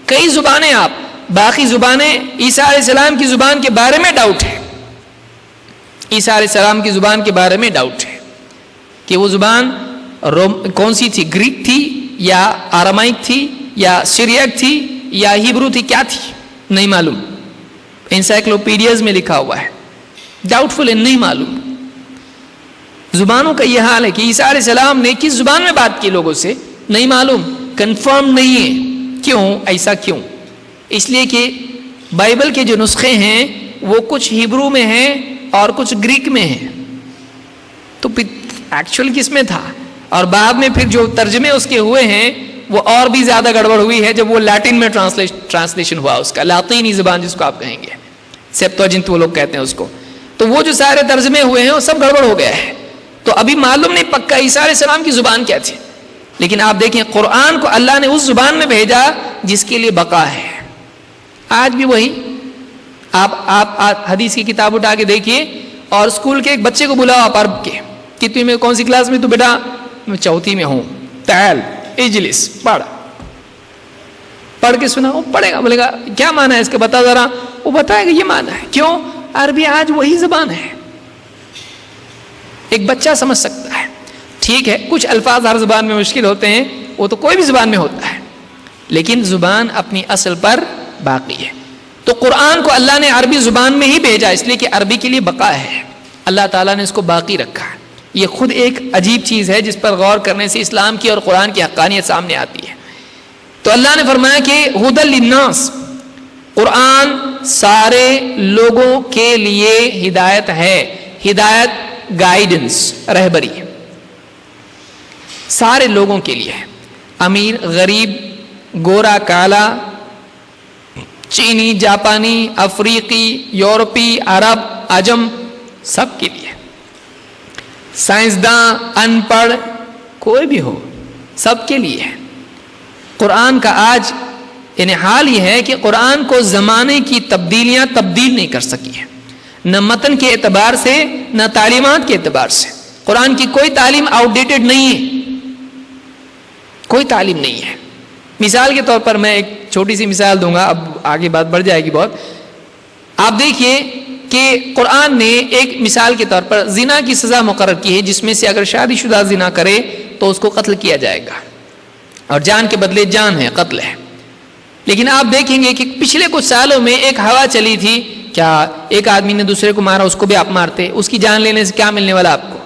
کئی زبانیں, آپ باقی زبانیں, عیسیٰ علیہ السلام کی زبان کے بارے میں ڈاؤٹ ہے. عیسیٰ علیہ السلام کی زبان کے بارے میں ڈاؤٹ ہے کہ وہ زبان کون سی تھی, گریک تھی یا آرامائک تھی یا سیریاک تھی یا ہیبرو تھی, کیا تھی نہیں معلوم. انسائکلوپیڈیاز میں لکھا ہوا ہے, ڈاؤٹ فل ہے, نہیں معلوم. زبانوں کا یہ حال ہے کہ عیسیٰ علیہ السلام نے کس زبان میں بات کی لوگوں سے نہیں معلوم, کنفرم نہیں ہے. کیوں ایسا کیوں؟ اس لیے کہ بائبل کے جو نسخے ہیں وہ کچھ ہیبرو میں ہیں اور کچھ گریک میں ہیں. تو ایکچوئل کس میں تھا؟ اور بعد میں پھر جو ترجمے اس کے ہوئے ہیں وہ اور بھی زیادہ گڑبڑ ہوئی ہے جب وہ لیٹن میں ٹرانسلیشن ہوا اس کا, لاطینی زبان جس کو آپ کہیں گے, سیپتوجنٹ وہ لوگ کہتے ہیں اس کو. تو وہ جو سارے ترجمے ہوئے ہیں وہ سب گڑبڑ ہو گیا ہے. تو ابھی معلوم نہیں پکا عیسیٰ علیہ السلام کی زبان کیا تھی. لیکن آپ دیکھیں قرآن کو اللہ نے اس زبان میں بھیجا جس کے لیے بقا ہے. آج بھی وہی, آپ حدیث کی کتاب اٹھا کے دیکھیے اور اسکول کے ایک بچے کو بلاؤ آپ عرب کے, کتنی میں کون سی کلاس میں؟ تو بیٹا میں 4تھی میں ہوں. تعال اجلس, پڑھ کے سنا. وہ پڑھے گا, بولے گا کیا معنی ہے اس کا بتا ذرا, وہ بتائے گا یہ معنی ہے. کیوں؟ عربی آج وہی زبان ہے, ایک بچہ سمجھ سکتا ہے. ٹھیک ہے کچھ الفاظ ہر زبان میں مشکل ہوتے ہیں, وہ تو کوئی بھی زبان میں ہوتا ہے, لیکن زبان اپنی اصل پر باقی ہے. تو قرآن کو اللہ نے عربی زبان میں ہی بھیجا اس لیے کہ عربی کے لیے بقا ہے. اللہ تعالیٰ نے اس کو باقی رکھا ہے. یہ خود ایک عجیب چیز ہے جس پر غور کرنے سے اسلام کی اور قرآن کی حقانیت سامنے آتی ہے. تو اللہ نے فرمایا کہ ہدی للناس, قرآن سارے لوگوں کے لیے ہدایت ہے. ہدایت گائیڈنس, رہبری سارے لوگوں کے لیے ہے. امیر غریب, گورا کالا, چینی جاپانی, افریقی, یورپی, عرب, عجم, سب کے لیے. سائنسداں, ان پڑھ, کوئی بھی ہو, سب کے لیے ہے. قرآن کا آج یعنی حال یہ ہے کہ قرآن کو زمانے کی تبدیلیاں تبدیل نہیں کر سکی ہیں, نہ متن کے اعتبار سے نہ تعلیمات کے اعتبار سے. قرآن کی کوئی تعلیم آؤٹ ڈیٹڈ نہیں ہے, کوئی تعلیم نہیں ہے. مثال کے طور پر میں ایک چھوٹی سی مثال دوں گا, اب آگے بات بڑھ جائے گی بہت. آپ دیکھیے کہ قرآن نے ایک مثال کے طور پر زنا کی سزا مقرر کی ہے جس میں سے اگر شادی شدہ زنا کرے تو اس کو قتل کیا جائے گا, اور جان کے بدلے جان ہے, قتل ہے. لیکن آپ دیکھیں گے کہ پچھلے کچھ سالوں میں ایک ہوا چلی تھی, کیا ایک آدمی نے دوسرے کو مارا, اس کو بھی آپ مارتے, اس کی جان لینے سے کیا ملنے والا آپ کو؟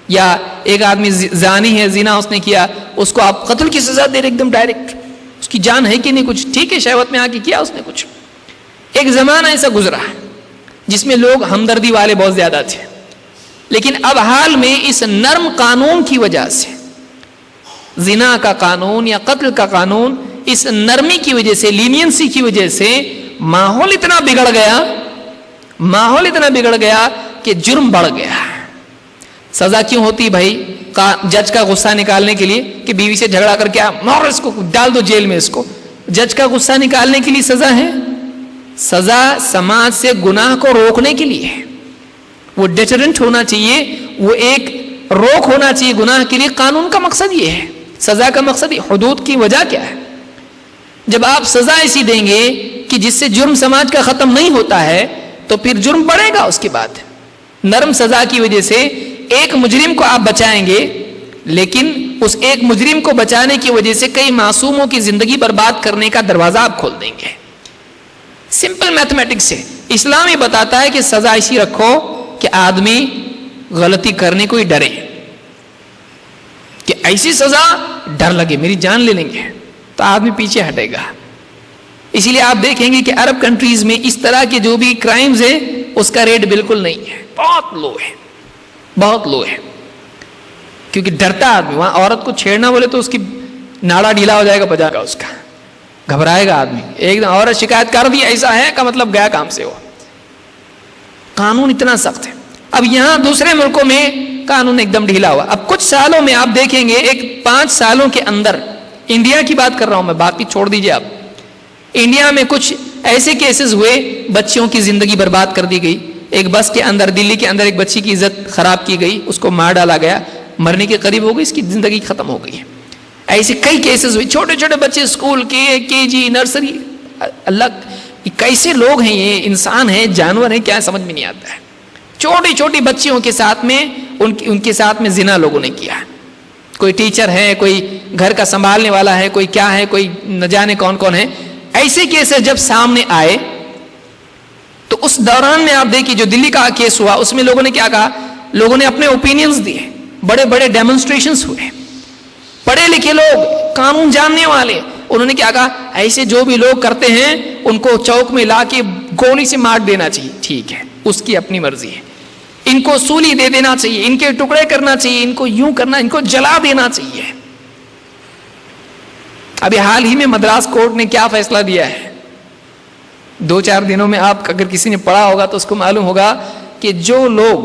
یا ایک آدمی زانی ہے, زنا اس نے کیا, اس کو آپ قتل کی سزا دے رہے ایک دم ڈائریکٹ, اس کی جان ہے کہ نہیں کچھ, ٹھیک ہے شہوت میں آ کے کیا اس نے کچھ. ایک زمانہ ایسا گزرا جس میں لوگ ہمدردی والے بہت زیادہ تھے, لیکن اب حال میں اس نرم قانون کی وجہ سے, زنا کا قانون یا قتل کا قانون, اس نرمی کی وجہ سے, لینینسی کی وجہ سے ماحول اتنا بگڑ گیا کہ جرم بڑھ گیا. سزا کیوں ہوتی بھائی؟ جج کا غصہ نکالنے کے لیے کہ بیوی سے جھگڑا کر کے مارو اس کو، ڈال دو جیل میں اس کو. جج کا غصہ نکالنے کے لیے سزا ہے. سزا سماج سے گناہ کو روکنے کے لیے ہے. وہ ڈیٹرنٹ ہونا چاہیے، وہ ایک روک ہونا چاہیے گناہ کے لیے. قانون کا مقصد یہ ہے، سزا کا مقصد یہ. حدود کی وجہ کیا ہے؟ جب آپ سزا ایسی دیں گے کہ جس سے جرم سماج کا ختم نہیں ہوتا ہے تو پھر جرم بڑھے گا. اس کے بعد نرم سزا کی وجہ سے ایک مجرم کو آپ بچائیں گے، لیکن اس ایک مجرم کو بچانے کی وجہ سے کئی معصوموں کی زندگی برباد کرنے کا دروازہ آپ کھول دیں گے. سمپل میتھمیٹکس ہے. اسلام یہ بتاتا ہے کہ سزا ایسی رکھو کہ آدمی غلطی کرنے کو ہی ڈرے، کہ ایسی سزا ڈر لگے میری جان لے لیں گے تو آدمی پیچھے ہٹے گا. اسی لیے آپ دیکھیں گے کہ عرب کنٹریز میں اس طرح کے جو بھی کرائمز ہیں اس کا ریٹ بالکل نہیں ہے، بہت لو ہے، بہت لو ہے. کیونکہ ڈرتا آدمی. وہاں عورت کو چھیڑنا بولے تو اس کی ناڑا ڈھیلا ہو جائے گا، بجا گا اس کا، گھبرائے گا آدمی. ایک دم عورت شکایت کر دی ایسا ہے کا مطلب گیا کام سے. وہ قانون اتنا سخت ہے. اب یہاں دوسرے ملکوں میں قانون ایک دم ڈھیلا ہوا. اب کچھ سالوں میں آپ دیکھیں گے، ایک 5 سالوں کے اندر، انڈیا کی بات کر رہا ہوں میں، باقی چھوڑ دیجئے آپ. انڈیا میں کچھ ایسے کیسز ہوئے، بچیوں کی زندگی برباد کر دی گئی. ایک بس کے اندر، دلی کے اندر ایک بچی کی عزت خراب کی گئی، اس کو مار ڈالا گیا، مرنے کے قریب ہو گئی، اس کی زندگی ختم ہو گئی. ایسے کئی کیسز ہوئے. چھوٹے چھوٹے بچے اسکول کے، KG نرسری. اللہ کیسے لوگ ہیں، یہ انسان ہیں جانور ہیں کیا سمجھ میں نہیں آتا ہے. چھوٹی چھوٹی بچیوں کے ساتھ میں ان کے ساتھ میں زنا لوگوں نے کیا. کوئی ٹیچر ہے، کوئی گھر کا سنبھالنے والا ہے، کوئی کیا ہے، کوئی نہ جانے کون کون ہے. ایسے کیسز جب سامنے آئے تو اس دوران میں آپ دیکھیے جو دلی کا کیس ہوا اس میں لوگوں نے کیا کہا، لوگوں نے اپنے اوپینینز دیے، بڑے بڑے ڈیمونسٹریشنز ہوئے. پڑھے لکھے لوگ، قانون جاننے والے، انہوں نے کیا کہا، ایسے جو بھی لوگ کرتے ہیں ان کو چوک میں لا کے گولی سے مار دینا چاہیے. ٹھیک ہے، اس کی اپنی مرضی ہے. ان کو سولی دے دینا چاہیے، ان کے ٹکڑے کرنا چاہیے، ان کو یوں کرنا، ان کو جلا دینا چاہیے. ابھی حال ہی میں مدراس کورٹ نے کیا فیصلہ دیا ہے، 2-4 دنوں میں آپ اگر کسی نے پڑھا ہوگا تو اس کو معلوم ہوگا کہ جو لوگ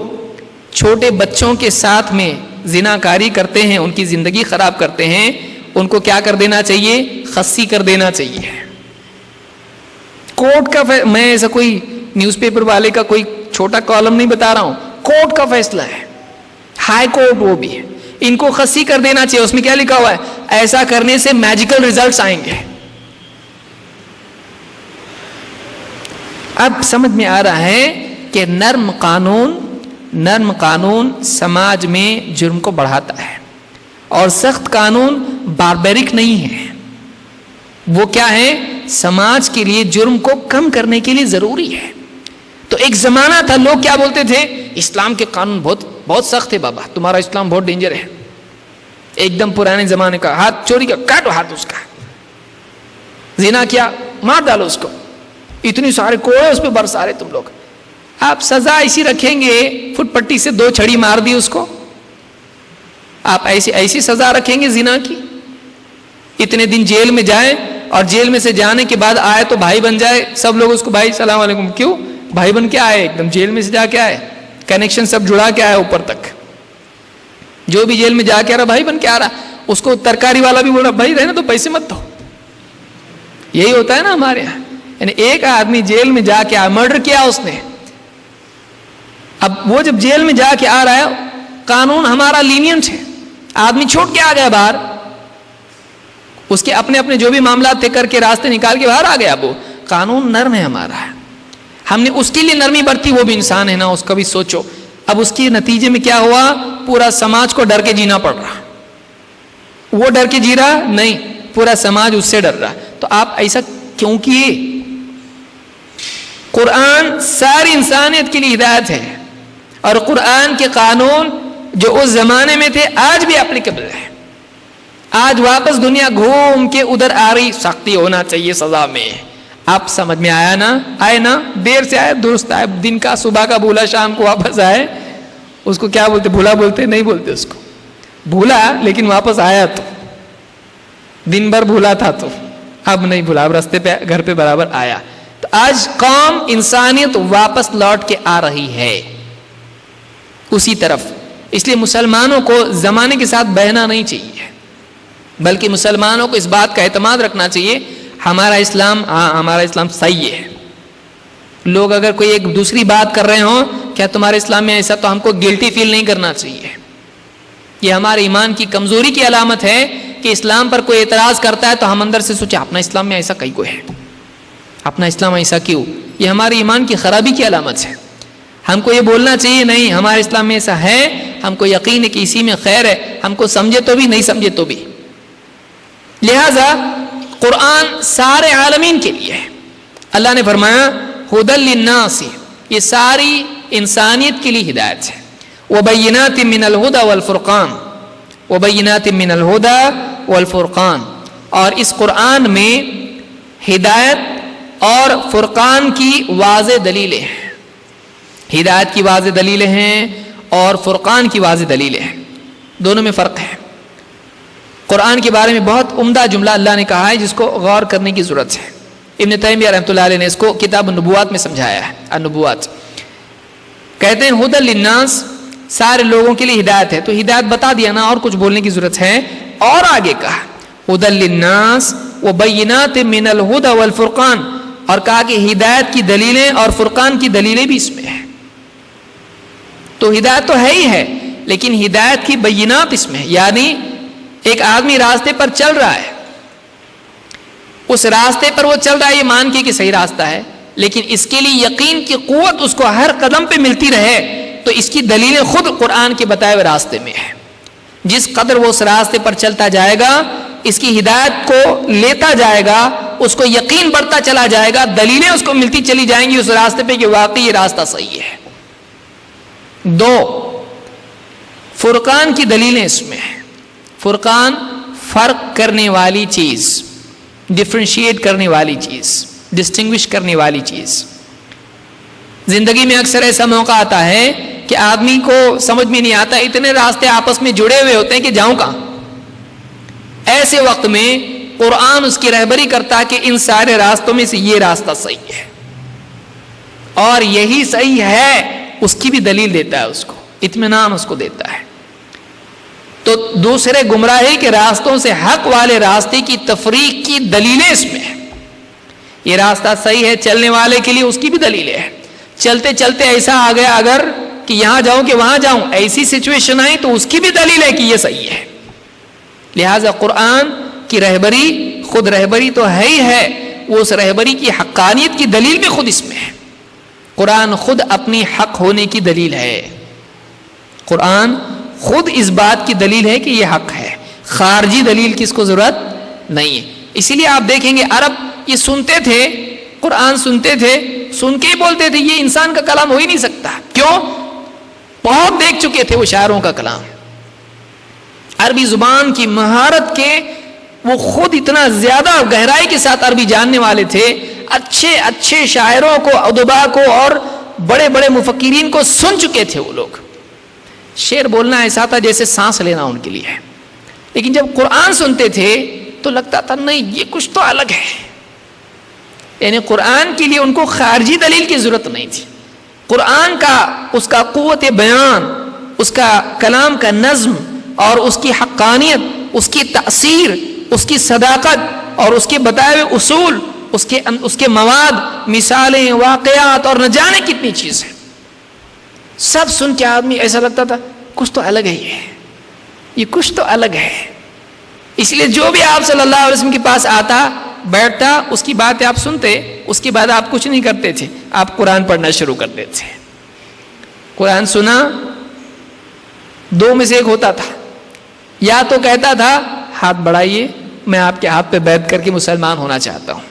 چھوٹے بچوں کے ساتھ میں زناکاری کرتے ہیں، ان کی زندگی خراب کرتے ہیں، ان کو کیا کر دینا چاہیے، خصی کر دینا چاہیے. کورٹ کا میں ایسا کوئی نیوز پیپر والے کا کوئی چھوٹا کالم نہیں بتا رہا ہوں، کورٹ کا فیصلہ ہے، ہائی کورٹ وہ بھی ہے. ان کو خصی کر دینا چاہیے. اس میں کیا لکھا ہوا ہے، ایسا کرنے سے میجیکل ریزلٹس آئیں گے. اب سمجھ میں آ رہا ہے کہ نرم قانون سماج میں جرم کو بڑھاتا ہے، اور سخت قانون باربیرک نہیں ہے. وہ کیا ہے، سماج کے لیے جرم کو کم کرنے کے لیے ضروری ہے. تو ایک زمانہ تھا لوگ کیا بولتے تھے، اسلام کے قانون بہت سخت ہے بابا، تمہارا اسلام بہت ڈینجر ہے. ایک دم پرانے زمانے کا، ہاتھ چوری کا کاٹو ہاتھ اس کا، زنا کیا مار ڈالو اس کو، اتنی سارے کوڑے اس پہ برسا رہے تم لوگ. آپ سزا ایسی رکھیں گے، فٹ پٹی سے 2 چھڑی مار دی اس کو. آپ ایسی سزا رکھیں گے زنا کی، اتنے دن جیل میں جائے اور جیل میں سے جانے کے بعد آئے تو بھائی بن جائے، سب لوگ اس کو بھائی السلام علیکم. کیوں بھائی بن کے آئے، ایک دم جیل میں سے جا کے آئے، کنیکشن سب جڑا کے آئے اوپر تک. جو بھی جیل میں جا کے آ رہا بھائی بن کے آ رہا. اس کو ترکاری والا بھی بول رہا بھائی رہنا تو پیسے مت دو. یہی ہوتا ہے نا ہمارے یہاں. یعنی ایک آدمی جیل میں جا کے آیا، مرڈر کیا اس نے، اب وہ جب جیل میں جا کے آ رہا ہے، قانون ہمارا لینینٹ ہے، آدمی چھوٹ کے آ گیا باہر، اس کے اپنے اپنے جو بھی معاملات تھے کر کے راستے نکال کے باہر آ گیا. وہ قانون نرم ہے ہمارا، ہم نے اس کے لیے نرمی برتی. وہ بھی انسان ہے نا، اس کا بھی سوچو. اب اس کے نتیجے میں کیا ہوا، پورا سماج کو ڈر کے جینا پڑ رہا. وہ ڈر کے جی رہا نہیں، پورا سماج اس سے ڈر رہا. تو آپ ایسا کیوں کیے؟ قرآن ساری انسانیت کے لیے ہدایت ہے، اور قرآن کے قانون جو اس زمانے میں تھے آج بھی اپلیکیبل ہے. آج واپس دنیا گھوم کے ادھر آ رہی. سختی ہونا چاہیے سزا میں. آپ سمجھ میں آیا نا، آئے نا، دیر سے آئے درست آئے. دن کا صبح کا بھولا شام کو واپس آئے، اس کو کیا بولتے، بھولا بولتے نہیں بولتے اس کو، بھولا لیکن واپس آیا. تو دن بھر بھولا تھا تو اب نہیں بھولا، اب رستے پہ گھر پہ برابر آیا. تو آج قوم انسانیت واپس لوٹ کے آ رہی ہے اسی طرف. اس لیے مسلمانوں کو زمانے کے ساتھ بہنا نہیں چاہیے، بلکہ مسلمانوں کو اس بات کا اعتماد رکھنا چاہیے ہمارا اسلام صحیح ہے۔ لوگ اگر کوئی ایک دوسری بات کر رہے ہوں کیا تمہارے اسلام میں ایسا، تو ہم کو گلٹی فیل نہیں کرنا چاہیے۔ یہ ہمارے ایمان کی کمزوری کی علامت ہے کہ اسلام پر کوئی اعتراض کرتا ہے تو ہم اندر سے سوچیں اپنا اسلام میں ایسا کئی کو ہے، اپنا اسلام ایسا کیوں؟ یہ ہمارے ایمان کی خرابی کی علامت ہے۔ ہم کو یہ بولنا چاہیے نہیں ہمارے اسلام میں ایسا ہے، ہم کو یقین ہے کہ اسی میں خیر ہے، ہم کو سمجھے تو بھی نہیں سمجھے تو بھی۔ لہذا قرآن سارے عالمین کے لیے ہے۔ اللہ نے فرمایا ہدی للناس، یہ ساری انسانیت کے لیے ہدایت ہے۔ وبینات من الہدی والفرقان، وبینات من الہدی والفرقان، اور اس قرآن میں ہدایت اور فرقان کی واضح دلیلیں ہیں۔ ہدایت کی واضح دلیلیں ہیں اور فرقان کی واضح دلیلیں ہیں، دونوں میں فرق ہے۔ قرآن کے بارے میں بہت عمدہ جملہ اللہ نے کہا ہے جس کو غور کرنے کی ضرورت ہے۔ ابن تیمیہ رحمۃ اللہ علیہ نے اس کو کتاب النبوات میں سمجھایا ہے۔ النبوات کہتے ہیں ہدی للناس، سارے لوگوں کے لیے ہدایت ہے، تو ہدایت بتا دیا نا، اور کچھ بولنے کی ضرورت ہے؟ اور آگے کہا ہدی للناس وبینات من الہدی والفرقان، اور کہا کہ ہدایت کی دلیلیں اور فرقان کی دلیلیں بھی اس میں ہیں۔ تو ہدایت تو ہے ہی ہے، لیکن ہدایت کی بینات اس میں ہے، یعنی ایک آدمی راستے پر چل رہا ہے، اس راستے پر وہ چل رہا ہے یہ مان کے کہ صحیح راستہ ہے، لیکن اس کے لیے یقین کی قوت اس کو ہر قدم پہ ملتی رہے، تو اس کی دلیلیں خود قرآن کے بتائے ہوئے راستے میں ہے۔ جس قدر وہ اس راستے پر چلتا جائے گا، اس کی ہدایت کو لیتا جائے گا، اس کو یقین بڑھتا چلا جائے گا، دلیلیں اس کو ملتی چلی جائیں گی اس راستے پہ کہ واقعی یہ راستہ صحیح ہے۔ دو، فرقان کی دلیلیں اس میں ہیں۔ فرقان فرق کرنے والی چیز، ڈفرینشیٹ کرنے والی چیز، ڈسٹنگوش کرنے والی چیز۔ زندگی میں اکثر ایسا موقع آتا ہے کہ آدمی کو سمجھ میں نہیں آتا، اتنے راستے آپس میں جڑے ہوئے ہوتے ہیں کہ جاؤں کہاں۔ ایسے وقت میں قرآن اس کی رہبری کرتا ہے کہ ان سارے راستوں میں سے یہ راستہ صحیح ہے اور یہی صحیح ہے، اس کی بھی دلیل دیتا ہے، اس کو اطمینان اس کو دیتا ہے۔ تو دوسرے گمراہی کے راستوں سے حق والے راستے کی تفریق کی دلیلیں اس میں ہیں۔ یہ راستہ صحیح ہے چلنے والے کے لیے، اس کی بھی دلیلیں ہیں۔ چلتے چلتے ایسا آ گیا اگر کہ یہاں جاؤں کہ وہاں جاؤں، ایسی سچویشن آئی تو اس کی بھی دلیل ہے کہ یہ صحیح ہے۔ لہذا قرآن کی رہبری خود رہبری تو ہے ہی ہے، وہ اس رہبری کی حقانیت کی دلیل بھی خود اس میں ہے۔ قرآن خود اپنی حق ہونے کی دلیل ہے، قرآن خود اس بات کی دلیل ہے کہ یہ حق ہے، خارجی دلیل کی اس کو ضرورت نہیں ہے۔ اسی لیے آپ دیکھیں گے عرب یہ سنتے تھے، قرآن سنتے تھے، سن کے ہی بولتے تھے یہ انسان کا کلام ہو ہی نہیں سکتا۔ کیوں؟ بہت دیکھ چکے تھے وہ شاعروں کا کلام، عربی زبان کی مہارت کے وہ خود اتنا زیادہ گہرائی کے ساتھ عربی جاننے والے تھے، اچھے اچھے شاعروں کو، ادبا کو اور بڑے بڑے مفکرین کو سن چکے تھے وہ لوگ۔ شعر بولنا ایسا تھا جیسے سانس لینا ان کے لیے ہے، لیکن جب قرآن سنتے تھے تو لگتا تھا نہیں یہ کچھ تو الگ ہے، یعنی قرآن کے لیے ان کو خارجی دلیل کی ضرورت نہیں تھی۔ قرآن کا اس کا قوت بیان، اس کا کلام کا نظم اور اس کی حقانیت، اس کی تأثیر، اس کی صداقت اور اس کے بتائے ہوئے اصول، اس کے مواد، مثالیں، واقعات اور نہ جانے کتنی چیز ہے، سب سن کے آدمی ایسا لگتا تھا کچھ تو الگ ہے، یہ کچھ تو الگ ہے۔ اس لیے جو بھی آپ صلی اللہ علیہ وسلم کے پاس آتا، بیٹھتا، اس کی باتیں آپ سنتے، اس کے بعد آپ کچھ نہیں کرتے تھے، آپ قرآن پڑھنا شروع کر دیتے تھے۔ قرآن سنا، دو میں سے ایک ہوتا تھا، یا تو کہتا تھا ہاتھ بڑھائیے میں آپ کے ہاتھ پہ بیعت کر کے مسلمان ہونا چاہتا ہوں،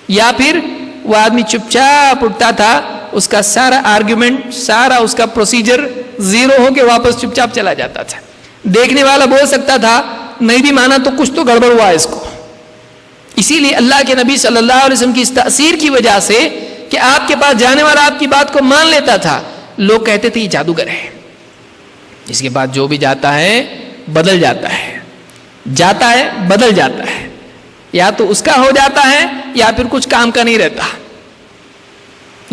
یا پھر وہ آدمی چپ چاپ اٹھتا تھا، اس کا سارا آرگیومنٹ، سارا اس کا پروسیجر زیرو ہو کے واپس چپ چاپ چلا جاتا تھا۔ دیکھنے والا بول سکتا تھا نہیں بھی مانا تو کچھ تو گڑبڑ ہوا اس کو۔ اسی لیے اللہ کے نبی صلی اللہ علیہ وسلم کی اس تأثیر کی وجہ سے کہ آپ کے پاس جانے والا آپ کی بات کو مان لیتا تھا، لوگ کہتے تھے یہ جادوگر ہے، اس کے بعد جو بھی جاتا ہے بدل جاتا ہے، جاتا ہے بدل جاتا ہے، یا تو اس کا ہو جاتا ہے یا پھر کچھ کام کا نہیں رہتا۔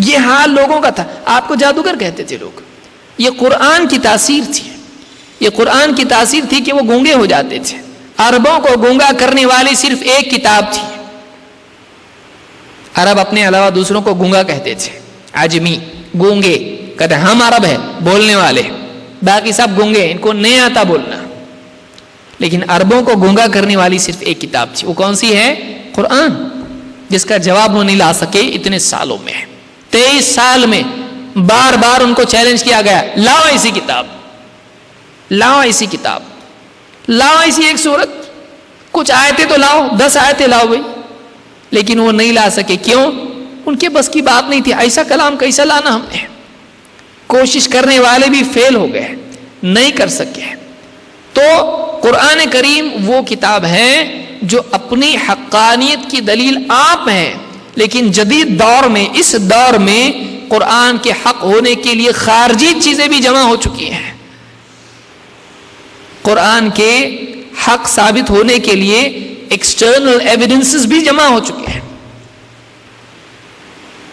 یہ حال لوگوں کا تھا، آپ کو جادوگر کہتے تھے لوگ۔ یہ قرآن کی تاثیر تھی، یہ قرآن کی تاثیر تھی کہ وہ گونگے ہو جاتے تھے. عربوں کو گونگا کرنے والی صرف ایک کتاب تھی. عرب اپنے علاوہ دوسروں کو گونگا کہتے تھے. عجمی گونگے کہتے ہم عرب ہیں بولنے والے, باقی سب گونگے, ان کو نہیں آتا بولنا. لیکن عربوں کو گونگا کرنے والی صرف ایک کتاب تھی. وہ کون سی ہے؟ قرآن, جس کا جواب وہ نہیں لا سکے اتنے سالوں میں. 23 سال میں بار بار ان کو چیلنج کیا گیا, لاؤ ایسی کتاب, لاؤ ایسی کتاب, لاؤ ایسی ایک سورت, کچھ آیتیں تو لاؤ, 10 آیتیں لاؤ بھائی. لیکن وہ نہیں لا سکے. کیوں؟ ان کے بس کی بات نہیں تھی. ایسا کلام کیسا لانا ہم نے؟ کوشش کرنے والے بھی فیل ہو گئے, نہیں کر سکے. تو قرآن کریم وہ کتاب ہے جو اپنی حقانیت کی دلیل آپ ہیں, لیکن جدید دور میں, اس دور میں قرآن کے حق ہونے کے لیے خارجی چیزیں بھی جمع ہو چکی ہیں. قرآن کے حق ثابت ہونے کے لیے ایکسٹرنل ایویڈنسز بھی جمع ہو چکے ہیں,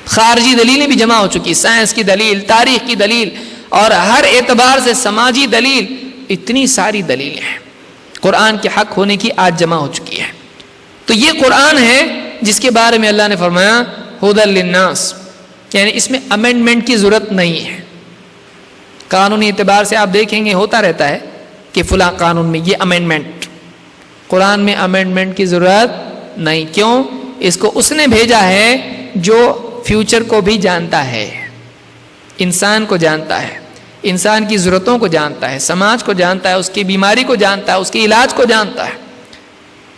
خارجی دلیلیں بھی جمع ہو چکی, سائنس کی دلیل, تاریخ کی دلیل, اور ہر اعتبار سے سماجی دلیل, اتنی ساری دلیلیں ہیں قرآن کے حق ہونے کی آج جمع ہو چکی ہے. تو یہ قرآن ہے جس کے بارے میں اللہ نے فرمایا ہدی للناس, یعنی اس میں امینڈمنٹ کی ضرورت نہیں ہے. قانونی اعتبار سے آپ دیکھیں گے ہوتا رہتا ہے کہ فلاں قانون میں یہ امینڈمنٹ, قرآن میں امینڈمنٹ کی ضرورت نہیں. کیوں؟ اس کو اس نے بھیجا ہے جو فیوچر کو بھی جانتا ہے, انسان کو جانتا ہے, انسان کی ضرورتوں کو جانتا ہے, سماج کو جانتا ہے, اس کی بیماری کو جانتا ہے, اس کے علاج کو جانتا ہے.